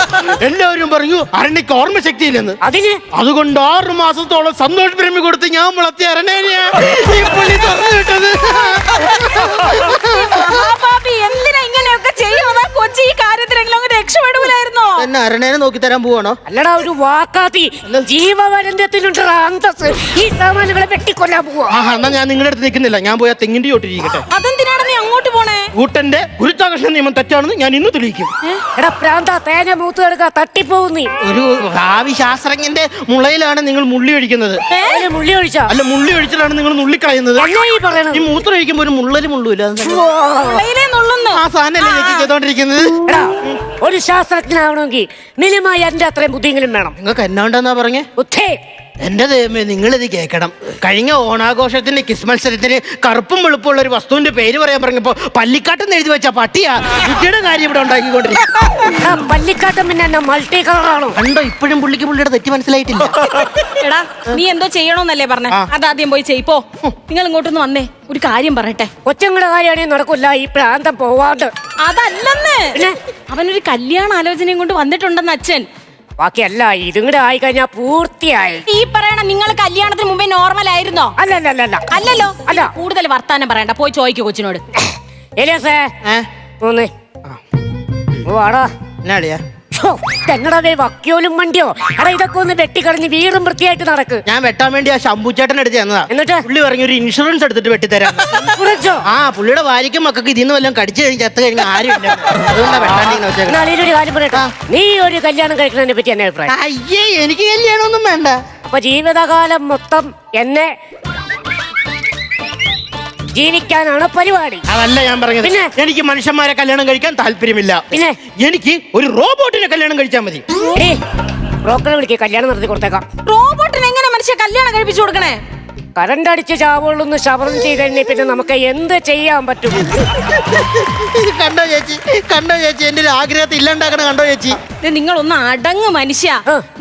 എല്ലാവരും പറഞ്ഞു അരണയ്ക്ക് ഓർമ്മശക്തി ഇല്ലെന്ന്. അതിന് അതുകൊണ്ട് 6 മാസത്തോളം സന്തോഷ് പ്രേമി കൊടുത്ത് ഞാൻ വളർത്തിയ അരണേനെയാ ഈ പുള്ളി തുറന്നു വിട്ടത്. എന്തിനാ ഇങ്ങനെയൊക്കെ ചെയ്യുന്നത്? കൊച്ചി ഈ കാര്യത്തിലെങ്കിലും അങ്ങ് രക്ഷപ്പെടൂലായിരുന്നോ? എന്നെ അരണേനെ നോക്കി തരാൻ പോവാണോ? അല്ലടാ ഒരു വാക്കാത്തി ജീവപര്യന്തത്തിനുണ്ട് അന്തസ്. ഈ സാമാനുകളെ വെട്ടിക്കൊല്ലാൻ പോവാ. എന്നാ ഞാൻ നിങ്ങളുടെ അടുത്ത് നിൽക്കുന്നില്ല, ഞാൻ പോയി ആ തെങ്ങിന്റെ ചോട്ടിരിക്കട്ടെ. അതെന്തിനാണ് നീ അങ്ങോട്ട് പോണേ? കൂട്ടന്റെ ഗുരുത്വാകർഷണ നിയമം തെറ്റാണെന്ന് ഞാൻ ഇന്ന് തെളിയിക്കും. എടാ പ്രാന്ത, തേങ്ങ മൂത്ത് കിടക്കാ തട്ടിപ്പോകും നീ. ഒരു ഭാവി ശാസ്ത്രജ്ഞന്റെ മുളയിലാണ് നിങ്ങൾ മുള്ളി ഒഴിക്കുന്നത്. മുള്ളി ഒഴിച്ചാ? അല്ല, മുള്ളി ഒഴിച്ചിട്ടാണ് നിങ്ങൾ നുള്ളിക്കളയുന്നത്. ഈ മൂത്രം ഒഴിക്കുമ്പോ ഒരു മുള്ളല് മുള്ളൂല. നുള്ളുന്നു ആ സാധനല്ലേ ചേച്ചി ചെയ്തോണ്ടിരിക്കുന്നത്? ഒരു ശാസ്ത്രജ്ഞനാവണമെങ്കിൽ മിനിമം എന്റെ അത്രയും ബുദ്ധിയെങ്കിലും വേണം. നിങ്ങൾക്ക് എന്നാണ്ടെന്നാ പറഞ്ഞേ? ബുദ്ധി. എന്റെ ദൈവമേ, നിങ്ങളിത് കേൾക്കണം. കഴിഞ്ഞ ഓണാഘോഷത്തിന്റെ കിസ് മത്സരത്തിന് കറുപ്പും വെളുപ്പുള്ള ഒരു വസ്തുവിന്റെ പേര് പറയാൻ പറഞ്ഞപ്പോ പള്ളിക്കാട്ടെന്ന് എഴുതി വെച്ച പട്ടിയാ കുട്ടിയുടെ കാര്യം ഇവിടെ ഉണ്ടാക്കിക്കൊണ്ടിരിക്കും. പള്ളിക്കാട്ടം പിന്നെ എന്നെ മൾട്ടി കളറാണോ? കണ്ടോ, ഇപ്പോഴും പുള്ളിയുടെ തെറ്റ് മനസ്സിലായിട്ടില്ല. എടാ, നീ എന്തോ ചെയ്യണോന്നല്ലേ പറഞ്ഞ? അതാദ്യം പോയി ചെയ്യിപ്പോ. നിങ്ങൾ ഇങ്ങോട്ടൊന്ന് വന്നേ, ഒരു കാര്യം പറയട്ടെ. കൊച്ചുങ്ങളുടെ കാര്യമാണെങ്കിൽ നടക്കില്ല, ഈ പ്രാന്തം പോവാണ്ട്. അതല്ലെന്ന്, അവനൊരു കല്യാണ ആലോചനയും കൊണ്ട് വന്നിട്ടുണ്ടെന്ന് അച്ഛൻ. ബാക്കിയല്ല, ഇതും കൂടെ ആയിക്കഴിഞ്ഞാ പൂർത്തിയായി. ഈ പറയണ നിങ്ങൾ കല്യാണത്തിന് മുമ്പേ നോർമൽ ആയിരുന്നോ? അല്ലല്ലോ. അല്ല, കൂടുതൽ വർത്താനം പറയണ്ട, പോയി ചോദിക്കൂ കൊച്ചിനോട്. എലിയാസേ, പോന്നേ. വാടാ. എന്നാളിയാ തെങ്ങടവേ വക്കിയോലും വണ്ടിയോ? എടാ, ഇതൊക്കെ ഒന്ന് വെട്ടിക്കളഞ്ഞ് വീറും വൃത്തിയായിട്ട് നടക്ക്. ഞാൻ വെട്ടാൻ വേണ്ടി ആ ശംഭുച്ചേട്ടൻ എടുത്ത് തന്നതാ. എന്നിട്ട് പുള്ളി പറഞ്ഞു ഒരു ഇൻഷുറൻസ് എടുത്തിട്ട് വെട്ടിത്തരാം. ആ പുള്ളിയുടെ ഭാര്യയ്ക്കും മക്കൾക്ക് ഇതിന്ന് വല്ലതും കടിച്ചു കഴിഞ്ഞ് ചത്ത് കഴിഞ്ഞാൽ ആരുമില്ല. അതുകൊണ്ടാ വെട്ടാണ്ടിങ്ങനെ വെച്ചേക്കുന്നത്. ഒരു കാര്യം പറയട്ടെ, നീ ഒരു കല്യാണം കഴിക്കുന്നതിനെ പറ്റി എന്നെ അഭിപ്രായം? അയ്യേ, എനിക്ക് കല്യാണമൊന്നും വേണ്ട. അപ്പൊ ജീവിതകാലം മൊത്തം എന്നെ ജീവിക്കാനാണ് പരിപാടി? അതല്ല ഞാൻ പറഞ്ഞത്. എനിക്ക് മനുഷ്യന്മാരെ കല്യാണം കഴിക്കാൻ താല്പര്യമില്ല. പിന്നെ എനിക്ക് ഒരു റോബോട്ടിനെ കല്യാണം കഴിച്ചാൽ മതി. ബ്രോക്കറെ വിളിക്കുക, കല്യാണം നടത്തി കൊടുത്തേക്കാം. റോബോട്ടിന് എങ്ങനെ മനുഷ്യ കല്യാണം കഴിപ്പിച്ചു കൊടുക്കണേ? കറണ്ട് അടിച്ച് ചാവുള്ളൊന്ന് ശബരം ചെയ്തതിനെ പിന്നെ നമുക്ക് എന്ത് ചെയ്യാൻ പറ്റും? കണ്ടോ ചേച്ചി, എന്റെ ഒരു ആഗ്രഹത്തെ ഇല്ലാണ്ടാക്കണ കണ്ടോ ചേച്ചി? നിങ്ങളൊന്ന് അടങ്ങ് മനുഷ്യ.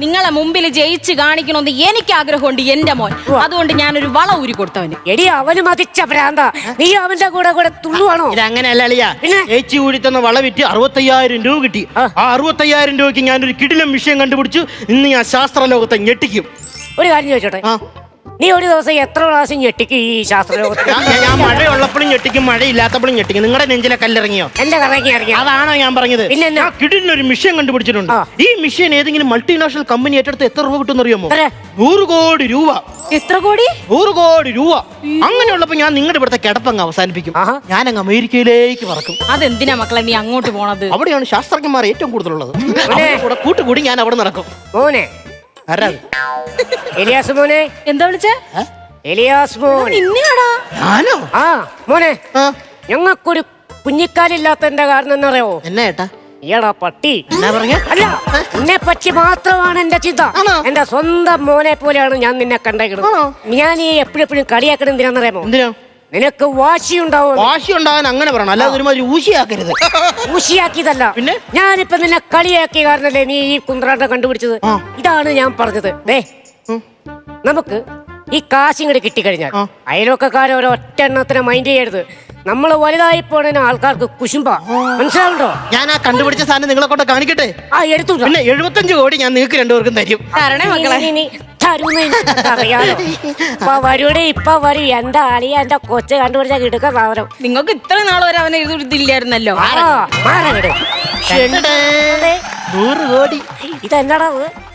നിങ്ങളെ മുമ്പിൽ ജയിച്ച് കാണിക്കണമെന്ന് എനിക്ക് ആഗ്രഹമുണ്ട് എന്റെ മോൻ. അതുകൊണ്ട് ഞാനൊരു വള ഊരി കൊടുത്തവന്. എടി, അവന് മതിച്ച ഭ്രാന്ത, നീ അവന്റെ കൂടെ തുള്ളുവാണോ? ഇതങ്ങനെയല്ല അളിയാ. ചേച്ചി കൂടി തന്ന വള വിറ്റ് 65,000 രൂപ കിട്ടി. ആ 65,000 രൂപയ്ക്ക് ഞാനൊരു കിടിലം വിഷയം കണ്ടുപിടിച്ചു. ഇന്ന് ഞാൻ ശാസ്ത്ര ലോകത്തെ ഞെട്ടിക്കും. ഒരു കാര്യം ചോദിച്ചോട്ടെ, നീ ഒരു ദിവസം എത്ര പ്രാവശ്യം ഞെട്ടിക്കും ഈ ശാസ്ത്രലോകത്ത്? ഞാൻ മഴയുള്ളപ്പോഴും ഞെട്ടിക്കും, മഴയില്ലാത്തപ്പോഴും ഞെട്ടിക്കും. നിങ്ങളുടെ നെഞ്ചിലെ കല്ലിറങ്ങിയോ? എന്റെ കറങ്ങി. അതാണോ ഞാൻ പറഞ്ഞത്? പിന്നെ കിടിലൊരു മിഷൻ കണ്ടുപിടിച്ചിട്ടുണ്ട്. ഈ മിഷൻ ഏതെങ്കിലും മൾട്ടിനാഷണൽ കമ്പനി ഏറ്റെടുത്ത് എത്ര രൂപ കിട്ടും അറിയാമോ? 100 കോടി രൂപ. എത്ര കോടി? 100 കോടി രൂപ. അങ്ങനെയുള്ളപ്പോ ഞാൻ നിങ്ങളുടെ ഇവിടുത്തെ കിടപ്പങ്ങ് അവസാനിപ്പിക്കും. ഞാൻ അങ്ങ് അമേരിക്കയിലേക്ക് പറക്കും. അതെന്തിനാ മക്കളെ നീ അങ്ങോട്ട് പോണത്? അവിടെയാണ് ശാസ്ത്രജ്ഞന്മാർ ഏറ്റവും കൂടുതലുള്ളത്. കൂട്ടുകൂടി ഞാൻ അവിടെ നടക്കും. മോനെ, എലിയാസ് മോനെ. എന്താ വിളിച്ചേ? എലിയാസ് മോൻ. ഞാനോ? ആ മോനെ, ഞങ്ങൾക്കൊരു കുഞ്ഞിക്കാലില്ലാത്തതിന്റെ കാരണം എന്നറിയോ? എന്നാ ഏട്ടാ? ഈടാ പട്ടി. എന്നാ പറഞ്ഞ? അല്ല, എന്നെ പറ്റി മാത്രമാണ് എന്റെ ചിന്ത. എന്റെ സ്വന്തം മോനെ പോലെയാണ് ഞാൻ നിന്നെ കണ്ടേക്കുന്നത്. ഞാൻ ഈ എപ്പോഴെപ്പോഴും കളിയാക്കണം എന്തിനാന്നറിയാമോ? എന്തിനാ? നിനക്ക് വാശിയുണ്ടാവും. വാശി ഉണ്ടാകാൻ അങ്ങനെ പറയണം, അല്ലാതെ ഒരുമാതിരി ഊശിയാക്കരുത്. ഊശിയാക്കിയതല്ല, പിന്നെ ഞാനിപ്പോ നിന്നെ കളിയാക്കിയ കാരണല്ലേ നീ ഈ കുന്ത്രാണ്ടം കണ്ടുപിടിച്ചത്. ഇതാണ് ഞാൻ പറഞ്ഞത്. നമുക്ക് ഈ കാശിങ്ങട് കിട്ടിക്കഴിഞ്ഞാൽ അയൽവക്കക്കാരെ ഒരൊറ്റ എണ്ണത്തിന് മൈൻഡ് ചെയ്യരുത്. നമ്മൾ വലുതായി പോണതിന് ആൾക്കാർക്ക് കുശുമ്പ. മനസ്സിലാവുണ്ടോ? ഞാൻ ആ കണ്ടുപിടിച്ച സാധനം നിങ്ങളെ കൊണ്ട് കാണിക്കട്ടെ. എടുത്തു. പിന്നെ 75 കോടി ഞാൻ നിങ്ങൾക്ക് രണ്ടുപേർക്കും തരും. അറിയാലോ. ഇപ്പൊ വരൂടെ, ഇപ്പൊ വരൂ. എന്റെ ആളിയ എന്റെ കൊച്ചു കണ്ടുപിടിച്ച കിടക്ക സാധനം. നിങ്ങൾക്ക് ഇത്ര നാൾ വരെ അവനെ ഇതില്ലായിരുന്നല്ലോ. 100 കോടി. ഇതെന്നാടാ?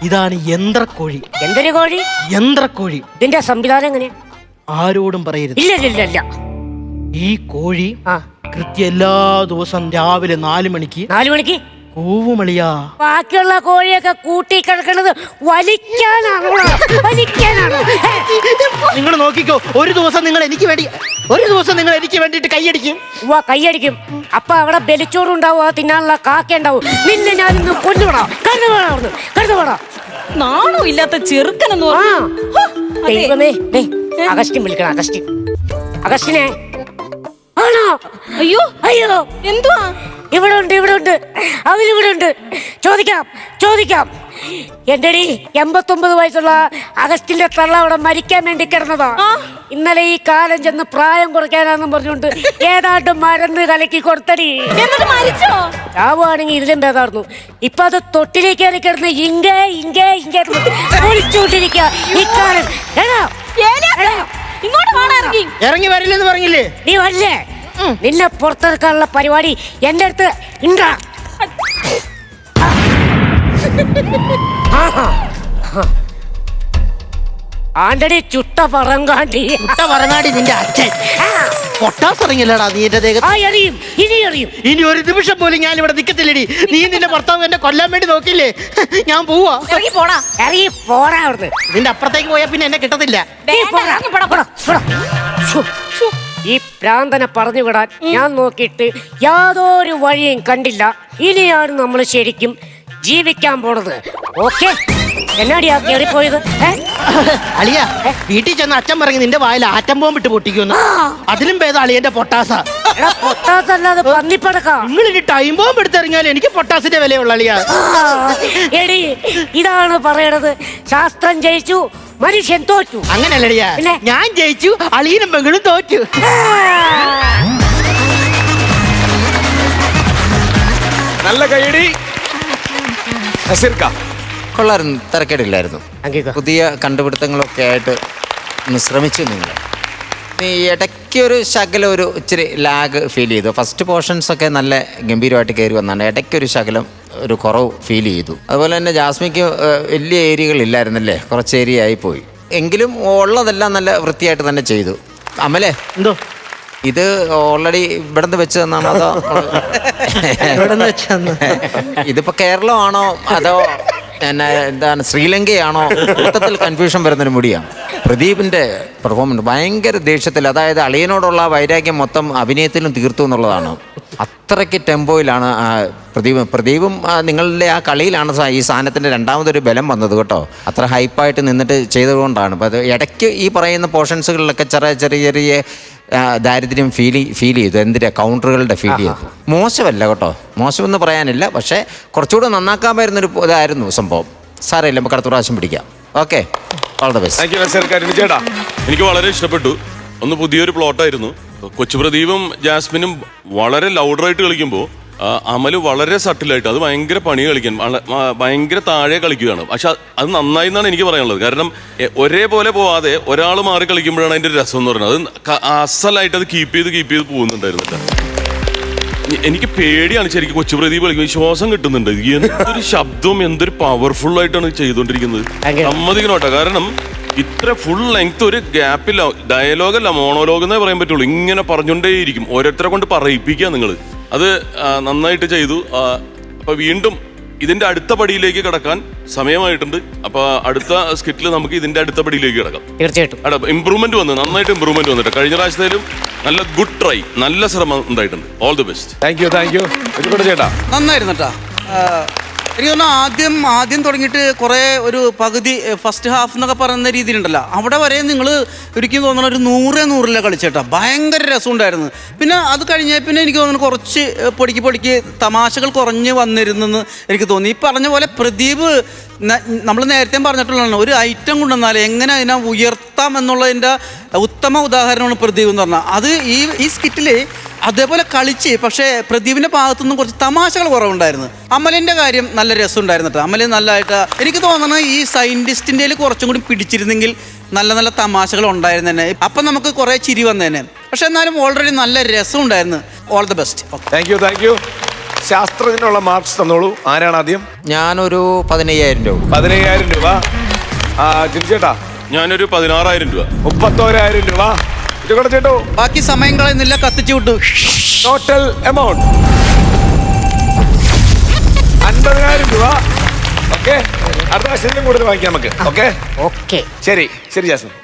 ഇതാണ് യന്ത്രക്കോഴി. എന്തൊരു കോഴി? യന്ത്രക്കോഴി. ഇതിന്റെ സംവിധാനം എങ്ങനെയാ? ആരോടും പറയരുത്. ഇല്ല. ഈ കോഴി കൃത്യം എല്ലാ ദിവസം രാവിലെ 4 മണിക്ക് കൂവുമളിയാ. ബാക്കിയുള്ള കോഴിയൊക്കെ കൂട്ടി കിടക്കുന്നത് വലിക്കാനാണോ? നിങ്ങൾ നോക്കിക്കോ, ഒരു ദിവസം നിങ്ങൾ എനിക്ക് വേണ്ടിയിട്ട് കൈയടിക്കും. കൈയടിക്കും. അപ്പൊ അവിടെ ബലിച്ചോറുണ്ടാവും, തിന്നാനുള്ള കാക്ക ഉണ്ടാവും. നിന്നെ ഞാനിന്ന് കൊല്ലുവിടാ. കരുതുവേടാ. നാണോ ഇല്ലാത്ത ചെറുക്കനെന്ന് ദൈവമേ. അഗസ്റ്റിൻ വിളിക്കണം. അഗസ്റ്റിനെ. ആണോ? അയ്യോ എന്തുവാ? ഇവിടെ ഉണ്ട്. അവരിവിടെ ഉണ്ട്. ചോദിക്കാം. എന്റെ 89 വയസ്സുള്ള അഗസ്റ്റിന്റെ തള്ള അവിടെ മരിക്കാൻ വേണ്ടി കിടന്നതാ. ഇന്നലെ ഈ കാലം ചെന്ന് പ്രായം കുറയ്ക്കാനാന്നും പറഞ്ഞുകൊണ്ട് ഏതാണ്ട് മരുന്ന് കലക്കി കൊടുത്തടി. ചാവുകയാണെങ്കിൽ ഇതിലും ഭേദമായിരുന്നു. ഇപ്പൊ അത് തൊട്ടിലേക്ക് കിടന്ന് ഇങ്ങേ വിളിച്ചുകൊണ്ടിരിക്കുക. ഈ കാലം ഇറങ്ങി വരില്ലെന്ന് പറഞ്ഞില്ലേ? നീ വരില്ലേ? നിന്നെ പുറത്തിറക്കാനുള്ള പരിപാടി എന്റെ അടുത്ത് ഉണ്ടാ. ആന്റണി ചുട്ട പറങ്ങാണ്ടി നിന്റെ അച്ഛൻ പൊട്ടാസ് ഇറങ്ങില്ലടാ നീ എന്റെ ദേഹത്ത്. ഇനി ഒരു നിമിഷം പോലും ഞാൻ ഇവിടെ നിൽക്കത്തില്ലടി. നീ നിന്റെ ഭർത്താവ് എന്നെ കൊല്ലാൻ വേണ്ടി നോക്കില്ലേ? ഞാൻ പോവാ. ഇറങ്ങി പോടാ അവിടുന്ന്. നിന്റെ അപ്പുറത്തേക്ക് പോയാ പിന്നെ എന്നെ കിട്ടത്തില്ല. ഈ പ്രാന്തനെ പറഞ്ഞു വിടാൻ ഞാൻ നോക്കിയിട്ട് യാതൊരു വഴിയും കണ്ടില്ല. ഇനിയാണ് നമ്മൾ ശരിക്കും ജീവിക്കാൻ പോണത്. ഓക്കെ, എന്നാടിയാ കയറിപ്പോയത്? അളിയ വീട്ടിൽ ചെന്ന് അച്ഛൻ പറഞ്ഞു നിന്റെ വായിൽ ആറ്റം ബോംബിട്ട് പൊട്ടിക്കുമെന്ന്. അതിലും ഭേദം അളിയന്റെ പൊട്ടാസ. പൊട്ടാസ് അല്ലാതെ പന്നിപ്പടക്ക. നിങ്ങൾ ഇനി ടൈം ബോംബ് എടുത്തിറങ്ങിയാൽ എനിക്ക് പൊട്ടാസിന്റെ വിലയുള്ള അളിയ. എടി, ഇതാണ് പറയണത്, ശാസ്ത്രം ജയിച്ചു, മനുഷ്യൻ തോറ്റു. അങ്ങനെയല്ലടിയ, ഞാൻ ജയിച്ചു, അളിയനും പെങ്ങളും തോറ്റു. നല്ല കൈയടി. കൊള്ളായിരുന്നു, തിരക്കേടില്ലായിരുന്നു. പുതിയ കണ്ടുപിടുത്തങ്ങളൊക്കെ ആയിട്ട് ഒന്ന് ശ്രമിച്ചു നിങ്ങൾ. ഈ ഇടയ്ക്ക് ഒരു ശകലം ഒരു ഇച്ചിരി ലാഗ് ഫീൽ ചെയ്തു. ഫസ്റ്റ് പോർഷൻസ് ഒക്കെ നല്ല ഗംഭീരമായിട്ട് കയറി വന്നാണ്. ഇടയ്ക്കൊരു ശകലം ഒരു കുറവ് ഫീൽ ചെയ്തു. അതുപോലെ തന്നെ ജാസ്മിക്ക് വലിയ ഏരിയകളില്ലായിരുന്നല്ലേ, കുറച്ച് ഏരിയ ആയിപ്പോയി. എങ്കിലും ഉള്ളതെല്ലാം നല്ല വൃത്തിയായിട്ട് തന്നെ ചെയ്തു. അമലേ, എന്തോ ഇത് ഓൾറെഡി ഇവിടെ നിന്ന് വെച്ച് തന്നാണോ അതോ ഇതിപ്പോ കേരളമാണോ അതോ എന്താണ് ശ്രീലങ്കയാണോ? മൊത്തത്തിൽ കൺഫ്യൂഷൻ വരുന്നൊരു മുടിയാണ്. പ്രദീപിന്റെ പെർഫോമൻസ് ഭയങ്കര ദേഷ്യത്തിൽ, അതായത് അളിയനോടുള്ള വൈരാഗ്യം മൊത്തം അഭിനയത്തിലും തീർത്തു എന്നുള്ളതാണ്. അത്രയ്ക്ക് ടെമ്പോയിലാണ് പ്രദീപും നിങ്ങളുടെ ആ കളിയിലാണ് ഈ സാധനത്തിൻ്റെ രണ്ടാമതൊരു ബലം വന്നത് കേട്ടോ. അത്ര ഹൈപ്പായിട്ട് നിന്നിട്ട് ചെയ്തുകൊണ്ടാണ്. അപ്പോൾ അത് ഇടയ്ക്ക് ഈ പറയുന്ന പോർഷൻസുകളിലൊക്കെ ചെറിയ ദാരിദ്ര്യം ഫീൽ ചെയ്തു. എന്തിനാ കൗണ്ടറുകളുടെ ഫീൽ ചെയ്തു. മോശമല്ല കേട്ടോ, മോശമെന്ന് പറയാനില്ല, പക്ഷേ കുറച്ചുകൂടെ നന്നാക്കാൻ വരുന്നൊരു ഇതായിരുന്നു സംഭവം. സാരമില്ല, നമുക്ക് അടുത്ത പ്രാവശ്യം പിടിക്കാം. Okay, all the best. എനിക്ക് വളരെ ഇഷ്ടപ്പെട്ടു. ഒന്ന് പുതിയൊരു പ്ലോട്ടായിരുന്നു. കൊച്ചു പ്രദീപും ജാസ്മിനും വളരെ ലൗഡറായിട്ട് കളിക്കുമ്പോൾ അമല് വളരെ സട്ടിലായിട്ട്, അത് ഭയങ്കര പണി കളിക്കാൻ, ഭയങ്കര താഴെ കളിക്കുകയാണ്. പക്ഷെ അത് നന്നായി എന്നാണ് എനിക്ക് പറയാനുള്ളത്. കാരണം ഒരേപോലെ പോവാതെ ഒരാൾ മാറി കളിക്കുമ്പോഴാണ് അതിൻ്റെ ഒരു രസം എന്ന് പറയുന്നത്. അത് അസലായിട്ട് അത് കീപ്പ് ചെയ്ത് പോകുന്നുണ്ടായിരുന്നു. എനിക്ക് പേടിയാണ് ശരിക്കും കൊച്ചു പ്രദീപ് കളിക്കുമ്പോൾ. ശ്വാസം കിട്ടുന്നുണ്ട്. എന്തൊരു ശബ്ദവും എന്തൊരു പവർഫുൾ ആയിട്ടാണ് ചെയ്തുകൊണ്ടിരിക്കുന്നത്. സമ്മതിക്കണം കേട്ടോ. കാരണം ഇത്ര ഫുൾ ലെങ്ത് ഒരു ഗ്യാപ്പില്ല. ഡയലോഗല്ല, മോണോലോഗ് എന്നേ പറയാൻ പറ്റുള്ളൂ. ഇങ്ങനെ പറഞ്ഞുകൊണ്ടേയിരിക്കും, ഓരോരുത്തരെ കൊണ്ട് പറയിപ്പിക്കുക നിങ്ങൾ. അത് നന്നായിട്ട് ചെയ്തു. അപ്പൊ വീണ്ടും ഇതിന്റെ അടുത്ത പടിയിലേക്ക് കടക്കാൻ സമയമായിട്ടുണ്ട്. അപ്പൊ അടുത്ത സ്കിറ്റിൽ നമുക്ക് ഇതിന്റെ അടുത്ത പടിയിലേക്ക് കിടക്കാം. തീർച്ചയായിട്ടും ഇമ്പ്രൂവ്മെന്റ് വന്നു, നന്നായിട്ട് ഇമ്പ്രൂവ്മെന്റ് വന്നിട്ട്. കഴിഞ്ഞ പ്രാവശ്യത്തിലും നല്ല ഗുഡ് ട്രൈ, നല്ല ശ്രമം ഉണ്ടായിട്ടുണ്ട്. All the best. Thank U ചേട്ടാ. നന്നായിരുന്നു കേട്ടാ. എനിക്ക് തോന്നുന്നു ആദ്യം തുടങ്ങിയിട്ട് കുറേ ഒരു പകുതി ഫസ്റ്റ് ഹാഫ് എന്നൊക്കെ പറയുന്ന രീതിയിലുണ്ടല്ലോ, അവിടെ വരെ നിങ്ങൾ ഒരിക്കലും തോന്നുന്ന ഒരു 100 കളിച്ചേട്ടാ. ഭയങ്കര രസമുണ്ടായിരുന്നു. പിന്നെ അത് കഴിഞ്ഞാൽ പിന്നെ എനിക്ക് തോന്നുന്നു കുറച്ച് പൊടിക്ക് തമാശകൾ കുറഞ്ഞ് വന്നിരുന്നെന്ന് എനിക്ക് തോന്നി. ഈ പറഞ്ഞ പോലെ പ്രദീപ് നമ്മൾ നേരത്തെ പറഞ്ഞിട്ടുള്ളതാണ്, ഒരു ഐറ്റം കൊണ്ടുവന്നാൽ എങ്ങനെ അതിനെ ഉയർത്താം എന്നുള്ളതിൻ്റെ ഉത്തമ ഉദാഹരണമാണ് പ്രദീപ് എന്ന് പറഞ്ഞാൽ. അത് ഈ സ്കിറ്റിൽ അതേപോലെ കളിച്ച്, പക്ഷേ പ്രദീപിൻ്റെ ഭാഗത്തുനിന്നും കുറച്ച് തമാശകൾ കുറവുണ്ടായിരുന്നു. അമലിൻ്റെ കാര്യം നല്ല രസമുണ്ടായിരുന്നു കേട്ടോ. അമൽ നല്ലതായിട്ട് എനിക്ക് തോന്നുന്നത് ഈ സയൻറ്റിസ്റ്റിൻ്റെ കുറച്ചും കൂടി പിടിച്ചിരുന്നെങ്കിൽ നല്ല തമാശകൾ ഉണ്ടായിരുന്നു തന്നെ. അപ്പം നമുക്ക് കുറേ ചിരി വന്നേനെ. പക്ഷെ എന്നാലും ഓൾറെഡി നല്ല രസം ഉണ്ടായിരുന്നു. All the best. Thank you. ശാസ്ത്രത്തിനുള്ള മാർക്സ് തന്നോളൂ. ആരാണ് ആദ്യം? ഞാനൊരു 15,000 രൂപ. 15,000 രൂപ. ചേട്ടാ? ഞാനൊരു 16,000 രൂപ. 31,000 രൂപ. ചേട്ടോ? ബാക്കി സമയം കളയുന്നില്ല, കത്തിച്ചു വിട്ടു. ടോട്ടൽ എമൗണ്ട് 50,000 രൂപ. ഓക്കെ, അടുത്ത പ്രാവശ്യം കൂടുതൽ വാങ്ങിക്കാം നമുക്ക്. ഓക്കെ, ശരി ജാസ്മിൻ.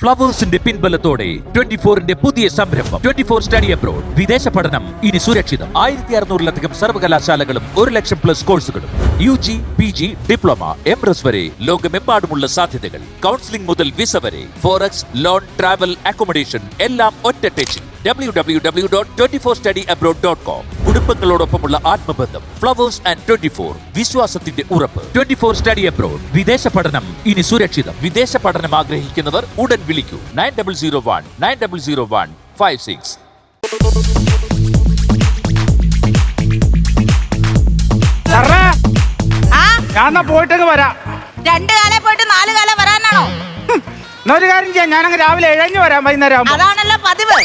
ഫ്ലവേഴ്സിന്റെ പിൻബലത്തോടെ 24ന്റെ പുതിയ സംരംഭം 24 സ്റ്റഡി അബ്രോഡ്. വിദേശ പഠനം ഇനി സുരക്ഷിതം. 1600-ലധികം സർവകലാശാലകളും 1,00,000+ കോഴ്സുകളും. UG, PG, ഡിപ്ലോമ, MRS വരെ ലോകമെമ്പാടുമുള്ള സാധ്യതകൾ. കൗൺസിലിംഗ് മുതൽ വിസ വരെ, ഫോറക്സ്, ലോൺ, ട്രാവൽ, അക്കോമഡേഷൻ എല്ലാം ഒറ്റ ടെച്ചിൽ. www.24studyabroad.com. കുടുംബങ്ങളോടൊപ്പമുള്ള ആത്മബന്ധം. ഫ്ലവേഴ്സ് ആൻഡ് 24, വിശ്വാസത്തിന്റെ ഉറപ്പ്. 24 സ്റ്റഡി അബ്രോഡ്. വിദേശ പഠനം ഇനി സുരക്ഷിതം. വിദേശ പഠനം ആഗ്രഹിക്കുന്നവർ ഉടൻ വിളിക്കൂ 9001 ഞാൻ പോയിട്ടങ്ങ് വരാം. 2 കാലം പോയിട്ട് 4 കാലം വരാനാണോ? ഒരു കാര്യം ചെയ്യാം, ഞാനങ്ങ് രാവിലെ ഇഴഞ്ഞു വരാം. വൈകുന്നേരം അതാണല്ലോ പതിവ്.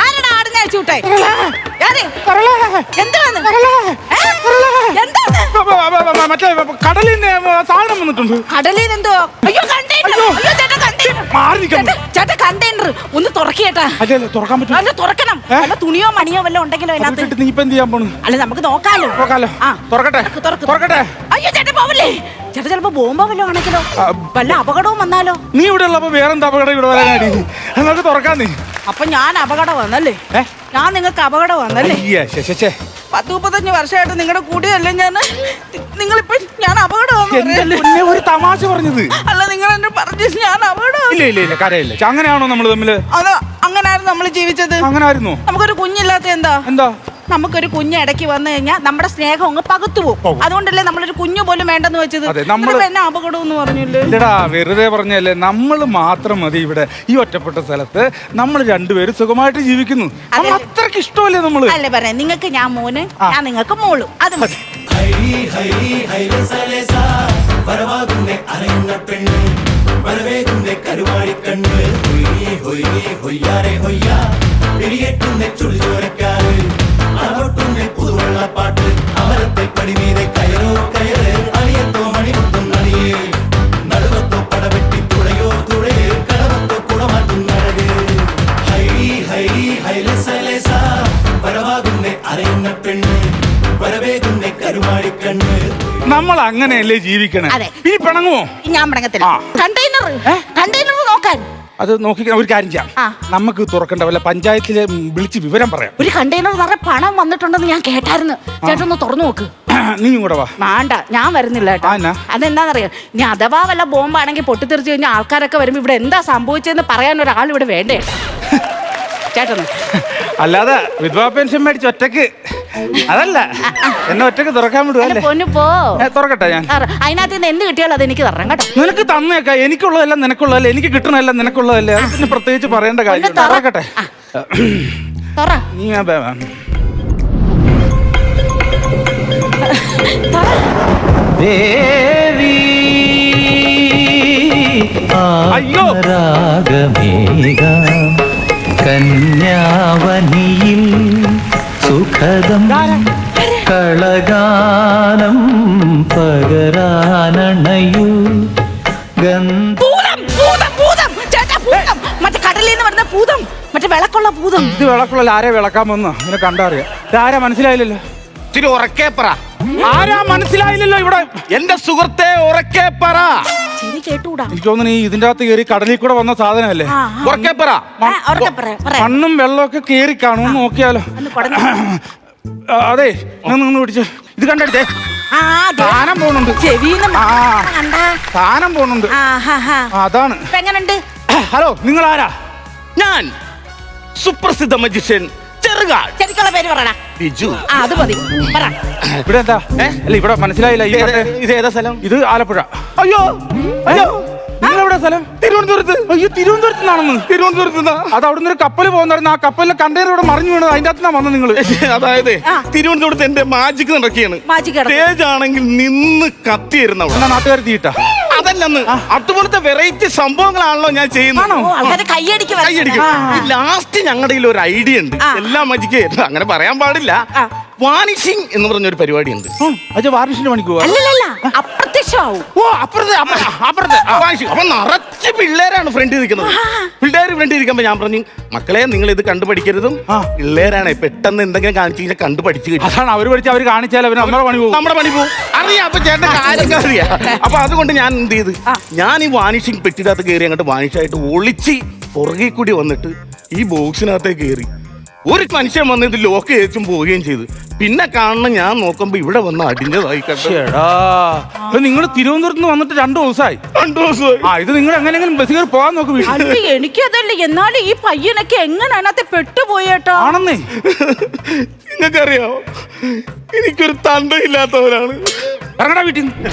ആരാണ് ആടുന്ന ചൂട്ടെ? മറ്റേ കടലിൽ നിന്ന് സാധനം വന്നിട്ടുണ്ട്. കടലിൽ എന്തോ? അയ്യോ, കണ്ടേ ചേട്ടാ, കണ്ടേ. ചേട്ടാ കണ്ടെയ്നർ ഒന്ന് തുറക്കേട്ടാ. അല്ലേ തുറക്കാൻ പറ്റും? അല്ല തുറക്കണം. അല്ല തുണിയോ മണിയോ വല്ല ഉണ്ടെങ്കിലോ അതിനകത്ത്. നീ ഇപ്പൊ എന്ത് ചെയ്യാൻ പോണു? അല്ല നമുക്ക് നോക്കാലോ. തുറക്കട്ടെ. അയ്യോ ചേട്ടാ പോവല്ലേ. ചേട്ടാ ചിലപ്പോ ബോംബോ വല്ലോ ആണെങ്കിലോ, വല്ല അപകടവും വന്നാലോ? നീ ഇവിടെ ഉള്ളപ്പോ വേറെന്താ അപകടം ഇവിടെ വരാനാടി? നമുക്ക് തുറക്കാൻ നീ. അപ്പൊ ഞാൻ അപകടം വന്നല്ലേ? ഞാൻ നിങ്ങൾക്ക് അപകടം വന്നല്ലേ? 10-35 വർഷമായിട്ട് നിങ്ങളുടെ കൂടെയല്ലേ ഞാൻ. നിങ്ങളിപ്പോ ഞാൻ അപകടം ഒരു തമാശ പറഞ്ഞത് അല്ല. നിങ്ങൾ എന്നെ പറഞ്ഞു ഞാൻ അപകടം. ഇല്ല കരയില്ല. അങ്ങനെയാണോ നമ്മൾ തമ്മില്? അതാ അങ്ങനായിരുന്നു നമ്മൾ ജീവിച്ചത്. അങ്ങനായിരുന്നു. നമുക്കൊരു കുഞ്ഞില്ലാത്ത എന്താ നമുക്കൊരു കുഞ്ഞ് ഇടയ്ക്ക് വന്നു കഴിഞ്ഞാൽ നമ്മുടെ സ്നേഹം അങ്ങ് പകുത്തു പോകും. അതുകൊണ്ടല്ലേ നമ്മളൊരു കുഞ്ഞു പോലും വേണ്ടെന്ന് വെച്ചത്. എന്നെ അപകടം എന്ന് പറഞ്ഞില്ലേ? വെറുതെ പറഞ്ഞല്ലേ. നമ്മൾ മാത്രം മതി ഇവിടെ ഈ ഒറ്റപ്പെട്ട സ്ഥലത്ത്. നമ്മൾ രണ്ടുപേരും സുഖമായിട്ട് ജീവിക്കുന്നു. അത്രക്ക് ഇഷ്ടമല്ലേ നമ്മള്? അല്ലേ പറയാം. നിങ്ങൾക്ക് ഞാൻ മോന്, ഞാൻ നിങ്ങൾക്ക് മോളും. അത് മതി. നമ്മൾ അങ്ങനെയല്ലേ ജീവിക്കണേ? ഇനി പിണങ്ങുമോ? ഞാൻ പിണങ്ങത്തില്ല. കണ്ടെയ്നർ നോക്കാൻ അത് നോക്കി ഒരു കാര്യം ചെയ്യാം. നമുക്ക് തുറക്കണ്ട വല്ല പഞ്ചായത്തിലെ വിളിച്ച് വിവരം പറയാം. ഒരു കണ്ടെയ്നർ നിറയെ പണം വന്നിട്ടുണ്ടെന്ന് ഞാൻ കേട്ടായിരുന്നു. ചേട്ടൊന്ന് തുറന്നു നോക്ക്. നീ കൂടെ വാ. വേണ്ട, ഞാൻ വരുന്നില്ല കേട്ടോ. അതെന്താണെന്നറിയാം, ഞാൻ അഥവാ വല്ല ബോംബാണെങ്കിൽ പൊട്ടിത്തെറിച്ച് കഴിഞ്ഞാൽ ആൾക്കാരൊക്കെ വരുമ്പോ ഇവിടെ എന്താ സംഭവിച്ചതെന്ന് പറയാൻ ഒരാൾ ഇവിടെ വേണ്ടേ ചേട്ടന്? അല്ലാതെ വിധവാ പെൻഷൻ മേടിച്ച് ഒറ്റക്ക് അതല്ല, എന്നെ ഒറ്റക്ക് തുറക്കാൻ വിടുവല്ലേ? തുറക്കട്ടെ ഞാൻ. അതിനകത്ത് നിന്ന് എന്ത് കിട്ടിയാലും അത് എനിക്ക് തരണം കേട്ടോ. നിനക്ക് തന്നേക്കാം. എനിക്കുള്ളതല്ല നിനക്കുള്ളതല്ലേ, എനിക്ക് കിട്ടണതല്ല നിനക്കുള്ളതല്ലേ. അത് പിന്നെ പ്രത്യേകിച്ച് പറയേണ്ട കാര്യം. തുറക്കട്ടെ. നീ അയ്യോ കന്യാവനിയിൽ സുഖദം കളഗാനം പകരാനണയൂ മറ്റേ കടലിൽ നിന്ന് വരുന്ന ഭൂതം, മറ്റേ വിളക്കുള്ള ഭൂതം. ഇത് വിളക്കുള്ള ആരെ വിളക്കാൻ വന്നോ? ഇതിനെ കണ്ടറിയാം. ഇതാരാ മനസ്സിലായില്ലല്ലോ? ഇത്തിരി ഉറക്കെ പറ. ആരാ മനസ്സിലായില്ലല്ലോ? ഇവിടെ എന്റെ സുഹൃത്തെ ഉറക്കെ പറ. എനിക്ക് തോന്നുന്നു ഈ ഇതിന്റെ അകത്ത് കയറി കടലിൽ കൂടെ വന്ന സാധനമല്ലേ? ഉറക്കെ പറ. മണ്ണും വെള്ളമൊക്കെ കയറി കാണും. നോക്കിയാലോ? അതെ, നിന്ന് പിടിച്ചു. ഇത് കണ്ടടിച്ചേ. സാധനം പോണുണ്ട്. സാധനം പോണുണ്ട്. അതാണ്. ഹലോ, നിങ്ങൾ ആരാ? ഞാൻ സുപ്രസിദ്ധ മജിഷ്യൻ ശരിക്കുള്ള പേര് പറയണ ബിജു. അത് മതി. ഇവിടെ എന്താ? അല്ല, ഇവിടെ മനസ്സിലായില്ല. ഇത് ഏതാ സ്ഥലം? ഇത് ആലപ്പുഴ. അയ്യോ അയ്യോ, നിങ്ങളെവിടെ സ്ഥലം? തിരുവനന്തപുരത്ത്. അയ്യോ, തിരുവനന്തപുരത്ത് നിന്നാണെന്ന്? തിരുവനന്തപുരത്ത് അത് അവിടെ നിന്ന് ഒരു കപ്പൽ പോകുന്നായിരുന്നു. ആ കപ്പലിലെ കണ്ടെയ്നർ ഇവിടെ മറിഞ്ഞു വീണത്. അതിന്റെ അകത്ത് നിന്നാ വന്നത് നിങ്ങൾ? അതായത് തിരുവനന്തപുരത്ത് എന്റെ മാജിക് നടക്കുകയാണ്. സ്റ്റേജ് ആണെങ്കിൽ നിന്ന് കത്തിയിരുന്ന നാട്ടുകാർ തീയിട്ടാ? അതല്ലെന്ന്, അതുപോലത്തെ വെറൈറ്റി സംഭവങ്ങളാണല്ലോ ഞാൻ ചെയ്യുന്നത്. കൈയടിക്കും. ലാസ്റ്റ് ഞങ്ങളുടെ ഒരു ഐഡിയ ഉണ്ട്. എല്ലാ മജിക്ക് അങ്ങനെ പറയാൻ പാടില്ല. വാനിഷിംഗ് എന്ന് പറഞ്ഞൊരു പരിപാടി ഉണ്ട്. വാനിഷിന്റെ പണിക്ക് അപ്രത്യക്ഷമാവും. അപ്പൊ നിറച്ച് പിള്ളേരാണ് ഫ്രണ്ടിൽ നിൽക്കുന്നത്. പിള്ളേർ ഫ്രണ്ടിൽ ഇരിക്കുമ്പോ ഞാൻ പറഞ്ഞു, മക്കളെ നിങ്ങൾ ഇത് കണ്ടുപഠിക്കരുതും. പിള്ളേരാണ് പെട്ടെന്ന് എന്തെങ്കിലും കാണിച്ചു കഴിഞ്ഞാൽ കണ്ടുപഠിച്ചു കിട്ടും. അതാണ് അവർ പഠിച്ച് അവർ കാണിച്ചാൽ നമ്മുടെ പണി പോകും. അറിയാം. അപ്പൊ ചേട്ടൻ കാര്യങ്ങൾ അറിയാം. അപ്പൊ അതുകൊണ്ട് ഞാൻ എന്ത് ചെയ്ത്, ഞാൻ ഈ വാനിഷിംഗ് പെട്ടിനകത്ത് കയറി അങ്ങോട്ട് വാനിഷായിട്ട് ഒളിച്ച് പുറകെ കൂടി വന്നിട്ട് ഈ ബോക്സിനകത്തേക്ക് കയറി ഒരു മനുഷ്യൻ വന്ന് ഇത് ലോക്ക് ചെയ്തും പോവുകയും ചെയ്തു. പിന്നെ കാണണം, ഞാൻ നോക്കുമ്പോ ഇവിടെ വന്ന് അടിഞ്ഞതായി കണ്ടോ. നിങ്ങൾ തിരുവനന്തപുരത്ത് നിന്ന് വന്നിട്ട് 2 ദിവസമായി. 2 ദിവസമായി. ഇത് നിങ്ങൾ എങ്ങനെയെങ്കിലും ബസ് കയറി പോകാൻ നോക്ക്. എനിക്കതല്ലേ, എന്നാലും ഈ പയ്യനൊക്കെ എങ്ങനെ അതിനകത്ത് പെട്ടുപോയേട്ടോ? ആണെന്നേ. നിങ്ങൾക്കറിയാമോ, എനിക്കൊരു തന്തയില്ലാത്തവരാണ്. ഇറങ്ങടാ വീട്ടിൽ നിന്ന്.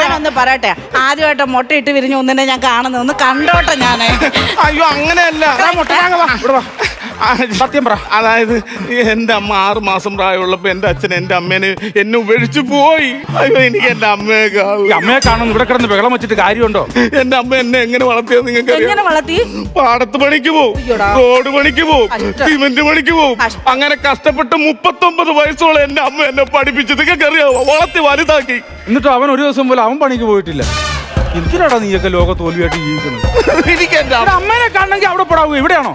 ഞാനൊന്ന് പറയട്ടെ, ആദ്യമായിട്ട് മുട്ടയിട്ട് വിരിഞ്ഞ ഒന്നിനെ ഞാൻ കാണുന്നത്. ഒന്ന് കണ്ടോട്ടെ ഞാന്. അയ്യോ അങ്ങനെയല്ല. സത്യം പറ. അതായത് എന്റെ അമ്മ 6 മാസം പ്രായമുള്ളപ്പോ എന്റെ അച്ഛൻ എന്റെ അമ്മേനെ എന്നെ ഉപേക്ഷിച്ചു പോയി. അയ്യോ, എനിക്ക് എന്റെ അമ്മയെ കാണും. അമ്മയെ കാണുന്നു ഇവിടെ കിടന്ന് ബഹളം വെച്ചിട്ട് കാര്യമുണ്ടോ? എന്റെ അമ്മ എന്നെ എങ്ങനെ വളർത്തിയത് നിങ്ങൾക്ക് എങ്ങനെ വളർത്തി? പാടത്ത് പണിക്ക് പോവും, റോഡ് പണിക്ക് പോവും, സിമന്റ് പണിക്ക് പോവും. അങ്ങനെ കഷ്ടപ്പെട്ട് 39 വയസ്സോളം എന്റെ അമ്മ എന്നെ പഠിപ്പിച്ചത് നിങ്ങൾക്ക് അറിയാവോ? വളർത്തി വലുതാക്കി. എന്നിട്ട് അവൻ ഒരു ദിവസം പോലും അവൻ പണിക്ക് പോയിട്ടില്ല. എന്തിനാടാ നീയൊക്കെ ലോക തോൽവിയായിട്ട് ജീവിക്കുന്നത്? എനിക്ക് എന്റെ അമ്മേനെ കാണണമെങ്കിൽ അവിടെ പോടാവൂ. എവിടെയാണോ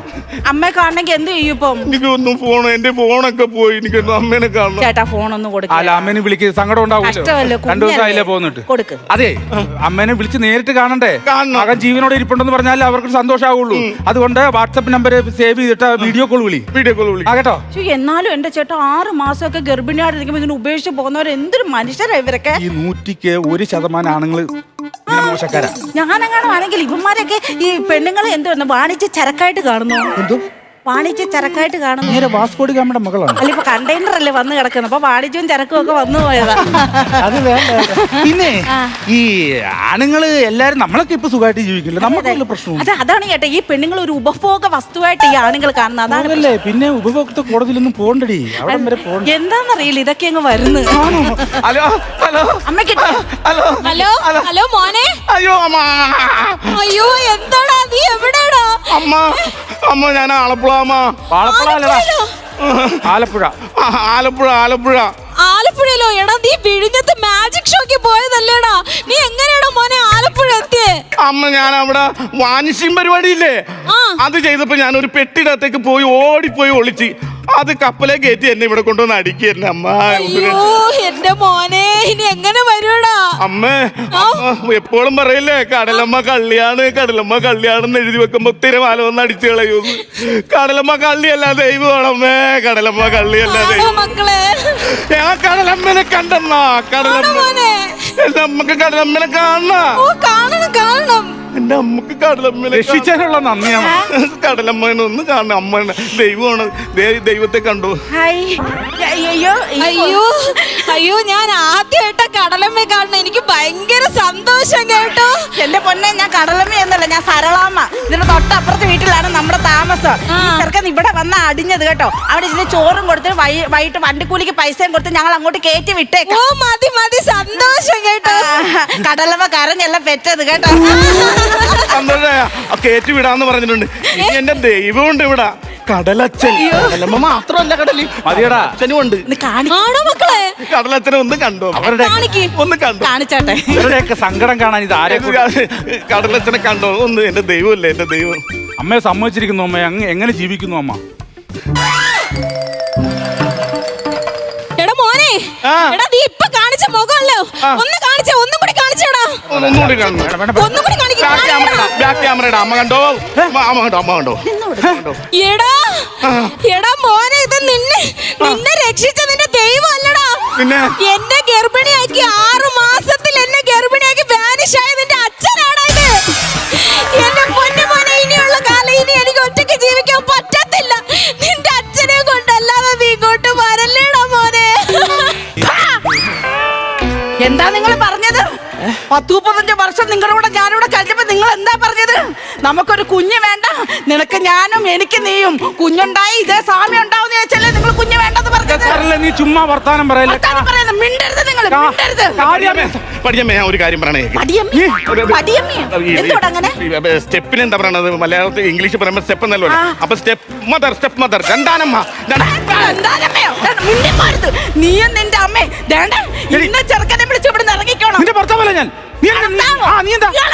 അമ്മയെ കാണണമെങ്കിൽ എന്ത് ചെയ്യും ഇപ്പം? എനിക്കൊന്നും എന്റെ ഫോണൊക്കെ പോയി. എനിക്കൊന്നും അമ്മേനെ കാണണം. ചേട്ടാ ഫോണൊന്നും കൊടുക്കില്ല. അല്ല, അമ്മേനെ വിളിക്കുക, സങ്കടം ഉണ്ടാവില്ല. കഷ്ടമല്ലേ, 2 ദിവസം ആയില്ലേ പോന്നിട്ട്. കൊടുക്ക്. അതെ, അമ്മേനെ വിളിച്ച് നേരിട്ട് കാണണ്ടേ? മകൻ ജീവനോടെ ഇരിപ്പുണ്ടെന്ന് പറഞ്ഞാൽ അവർക്ക് സന്തോഷമാവുള്ളൂ. അതുകൊണ്ട് വാട്സപ്പ് നമ്പർ സേവ് ചെയ്തിട്ട് വീഡിയോ കോൾ വിളി. ആ കേട്ടോ. എന്നാലും എന്റെ ചേട്ടാ 6 മാസമൊക്കെ ഗർഭിണിയായിട്ടിരിക്കുമ്പോ ഇങ്ങനെ ഉപേക്ഷിച്ച് പോകുന്നവർ എന്തൊരു മനുഷ്യരാ ഇവരൊക്കെ. ഈ 100% ആണുങ്ങൾ മോശക്കാരാ. ഞാനെങ്ങാനും ആണെങ്കിൽ ഇവന്മാരൊക്കെ ഈ പെണ്ണുങ്ങളെ എന്തുവാ വാണിജ്യ ചരക്കായിട്ട് കാണുന്നു. എന്തോ വാണിജ്യ ചരക്കായിട്ട് കാണുന്നു. നേരെ വാസ്കോഡി ഗാമയുടെ മകളാണ്. അല്ല, ഇപ്പൊ കണ്ടെയ്നർ അല്ലേ വന്ന് കിടക്കുന്നത്, അപ്പൊ വാണിജ്യവും ചരക്കും ഒക്കെ വന്നു പോയതാ. അത് വേണ്ട. പിന്നെ ഈ ആണുങ്ങള് എല്ലാരും നമ്മളൊക്കെ ഇപ്പൊ സുഖമായിട്ട് ജീവിക്കില്ല, നമുക്ക് വല്ല പ്രശ്നവും. അതാണ് ചേട്ടാ, ഈ പെണ്ണുങ്ങൾ ഒരു ഉപഭോഗ വസ്തുവായിട്ട് ഈ ആണുങ്ങൾ കാണുന്നത്. അതാണ്. പിന്നെ ഉപഭോക്തൃ കോടതിയിലൊന്നും പോകണ്ടടി, അവിടെ വരെ പോകണ്ട. എന്താന്നറിയില്ല, ഇതൊക്കെ അങ്ങ് വരുന്നു. ഹലോ ഹലോ അമ്മയ്ക്ക് ഹലോ ഹലോ ഹലോ മോനെ. അയ്യോ അമ്മ. അയ്യോ എന്താടാ നീ എവിടെയാടാ? അമ്മ ഞാൻ ആലപ്പുഴ. ആലപ്പുഴ. ആലപ്പുഴയിലോ? എടാ നീ വിഴിഞ്ഞത്ത് മാജിക് ഷോക്ക് പോയതല്ലേടാ? നീ എങ്ങനെയാടാ മോനെ ആലപ്പുഴ എത്തിയേ? അമ്മ ഞാൻ അവിടെ വാനിഷ്യം പരിപാടിയില്ലേ, അത് ചെയ്തപ്പോ ഞാൻ ഒരു പെട്ടിടത്തേക്ക് പോയി ഓടിപ്പോയി ഒളിച്ച്. അത് കപ്പലെ കയറ്റി എന്നെ ഇവിടെ കൊണ്ടുവന്ന് അടിക്കുന്ന അമ്മ. എന്റെ മോനെ ഇനി എങ്ങനെ വരൂടാ? അമ്മ എപ്പോഴും പറയില്ലേ കടലമ്മ കള്ളിയാണെന്ന് എഴുതി വെക്കുമ്പോ തിരമാല വന്ന് അടിച്ചു കളയൂന്ന്. കടലമ്മ കള്ളിയല്ല ദൈവമാണ് അമ്മേ. കടലമ്മ കള്ളിയല്ല ദൈവം. മക്കളെ ഞാൻ കടലമ്മനെ കണ്ടെന്നാ. എന്റെ അമ്മക്ക് കടലമ്മനെ കാണണം. എന്റെ അമ്മക്ക് കടലമ്മനെ രക്ഷിച്ചതിനുള്ള നന്ദിയാണ്. കടലമ്മനെ ഒന്ന് കാണണം. അമ്മ ദൈവമാണ്, ദൈവത്തെ കണ്ടു. അയ്യോ ഞാൻ ആദ്യമായിട്ടാ കടലമ്മ കാണണം. എനിക്ക് ഭയങ്കര സന്തോഷം കേട്ടോ. എന്റെ പൊന്നെ, ഞാൻ കടലമ്മ എന്നല്ല, ഞാൻ സരളാമ്മ. ഇതിന്റെ തൊട്ടപ്പുറത്തെ വീട്ടിലാണ് നമ്മുടെ താമസം. ചെറുക്കൻ ഇവിടെ വന്ന അടിഞ്ഞത് കേട്ടോ. അവിടെ ഇതിന് ചോറും കൊടുത്തിട്ട് വൈകിട്ട് വണ്ടിക്കൂലിക്ക് പൈസയും കൊടുത്ത് ഞങ്ങൾ അങ്ങോട്ട് കയറ്റി വിട്ടേക്കാം. മതി സന്തോഷം കേട്ടോ. കടലമ്മ കരഞ്ഞെല്ലാം പെറ്റത് കേട്ടോ. കയറ്റി വിടാന്ന് പറഞ്ഞിട്ടുണ്ട്. ഇനി എന്റെ ദൈവമുണ്ട് ഇവിടെ. കടലച്ഛൻ. കടലമ്മ മാത്രമല്ല കടലിൽ അച്ഛനും ഉണ്ട്. മക്കളെ കടലച്ഛനെ ഒന്ന് കണ്ടോ? ഒന്ന് കണ്ടോ? കാണിച്ചാട്ടെ. ഇവരുടെയൊക്കെ സങ്കടം കാണാൻ ഇത് ആരെ. കടലച്ഛനെ കണ്ടോ? ഒന്ന് എന്റെ ദൈവമല്ലേ, എന്റെ ദൈവം. അമ്മയെ സമ്മതിച്ചിരിക്കുന്നു. അമ്മ എങ്ങനെ ജീവിക്കുന്നു അമ്മ? എടാ മോനെ, എടാ നീ ഇപ്പൊ കാണിച്ച മുഖമല്ലോ, ഒന്ന് കാണിച്ചേ, ഒന്നും കൂടി കാണിച്ചേടാ. ഒന്നുകൂടി കാണണം. ഒന്നും കൂടി കാണിക്കാം. അമ്മ കണ്ടോ? അമ്മ കണ്ടോ? എടാ മോനെ, ഇത് നിന്നെ രക്ഷിച്ച നിന്റെ ദൈവം അല്ലടാ. പിന്നെ എന്നെ ഗർഭിണിയാക്കി 6 മാസത്തിൽ എന്നെ ഗർഭിണിയാക്കി വാനിഷ് ആയ നിന്റെ അച്ഛനാടാ ഇത്. എന്റെ പൊന്നു മോനെ, ഇനിയുള്ള കാലം ഇനി എനിക്ക് ഒറ്റയ്ക്ക് ജീവിക്കാൻ പറ്റത്തില്ല. നിന്റെ അച്ഛനെ കൊണ്ടല്ലാതെ നീ ഇങ്ങോട്ട് വരല്ലേടാ മോനെ. എന്താ നിങ്ങൾ പറഞ്ഞത്? 10-35 വർഷം നിങ്ങളുടെ കൂടെ ഞാനിവിടെ കഴിഞ്ഞപ്പോ നിങ്ങൾ എന്താ പറഞ്ഞത്? നമുക്കൊരു കുഞ്ഞ് വേണ്ട, നിനക്ക് ഞാനും എനിക്ക് നീയും കുഞ്ഞുണ്ടായി ഇതേ സാമ്യം ഉണ്ടാവും ചോദിച്ചല്ലേ നിങ്ങൾ കുഞ്ഞ് വേണ്ടെന്ന് പറഞ്ഞത്? നീ ചുമ്മാ വർത്താനം പറയല്ലേ. മിണ്ടരുത് നിങ്ങൾ, മിണ്ടരുത്. ഞാൻ ഒരു കാര്യം പറയണേ. സ്റ്റെപ്പിന് എന്താ പറയണത്? മലയാളത്തിൽ ഇംഗ്ലീഷ് പറയുമ്പോ സ്റ്റെപ്പ് എന്നല്ലോ. അപ്പൊ സ്റ്റെപ്പ് മദർ രണ്ടാനമ്മ. നീയും നിന്റെ അമ്മേ ഇന്ന ചെറുക്കനെ വിളിച്ച് ഇവിടെ ഇറങ്ങിക്കോണം. നിന്റെ ഭർത്താവല്ല ഞാൻ.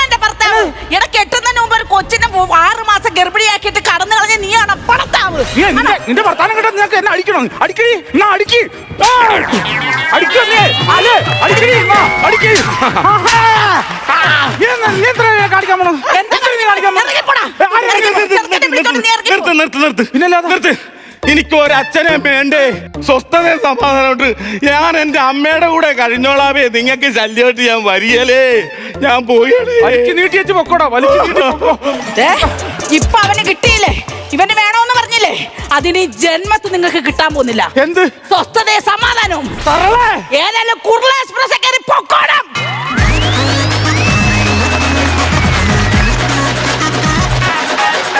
എന്റെ ഭർത്താവ്. എടാ കെട്ടുന്നതിന് മുമ്പ് ഒരു കൊച്ചിനെ 6 മാസം ഗർഭിണിയാക്കിയിട്ട് കടന്നു കളഞ്ഞ നീയാണ് ഭർത്താവ്. നിന്റെ ഭർത്താനം കേട്ടോ നിനക്ക് എന്നെ അടിക്കണം. അടിക്കടി എന്നാ അടിക്കി കാണിക്കാൻ പോണോ? നിർത്ത്. എനിക്ക് ഒരച്ഛനെ വേണ്ടേ, സ്വസ്ഥത സമാധാനമുണ്ട്. ഞാൻ എന്റെ അമ്മയുടെ കൂടെ കഴിഞ്ഞോളാവേ. നിങ്ങൾക്ക് ശല്യമായിട്ട് ഞാൻ വരികലേ. ഞാൻ പോയി നീട്ടി വെച്ച് പൊക്കോടാ. ഇപ്പൊ അവന് കിട്ടിയില്ലേ? ഇവന് വേണോന്ന് പറഞ്ഞില്ലേ? അതിന് ജന്മത്ത് നിങ്ങൾക്ക് കിട്ടാൻ പോകുന്നില്ല. എന്ത്? സ്വസ്ഥതയും സമാധാനവും. ഏതായാലും കുർള എക്സ്പ്രസ് കയറി പൊക്കോണം.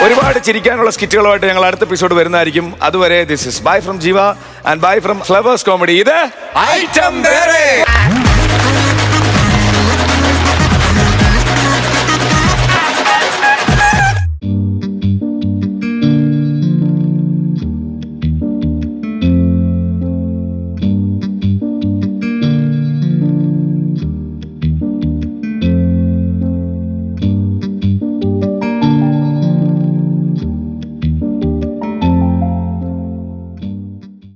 ഒരുപാട് ഒരുപാട് ചിരിക്കാനുള്ള സ്കിറ്റുകളുമായിട്ട് ഞങ്ങൾ അടുത്ത എപ്പിസോഡ് വരുന്നതായിരിക്കും. അതുവരെ ദിസ് ഇസ് ബൈ ഫ്രം ജീവ and bye from flowers comedy. ഇത് ഐറ്റം വേറെ.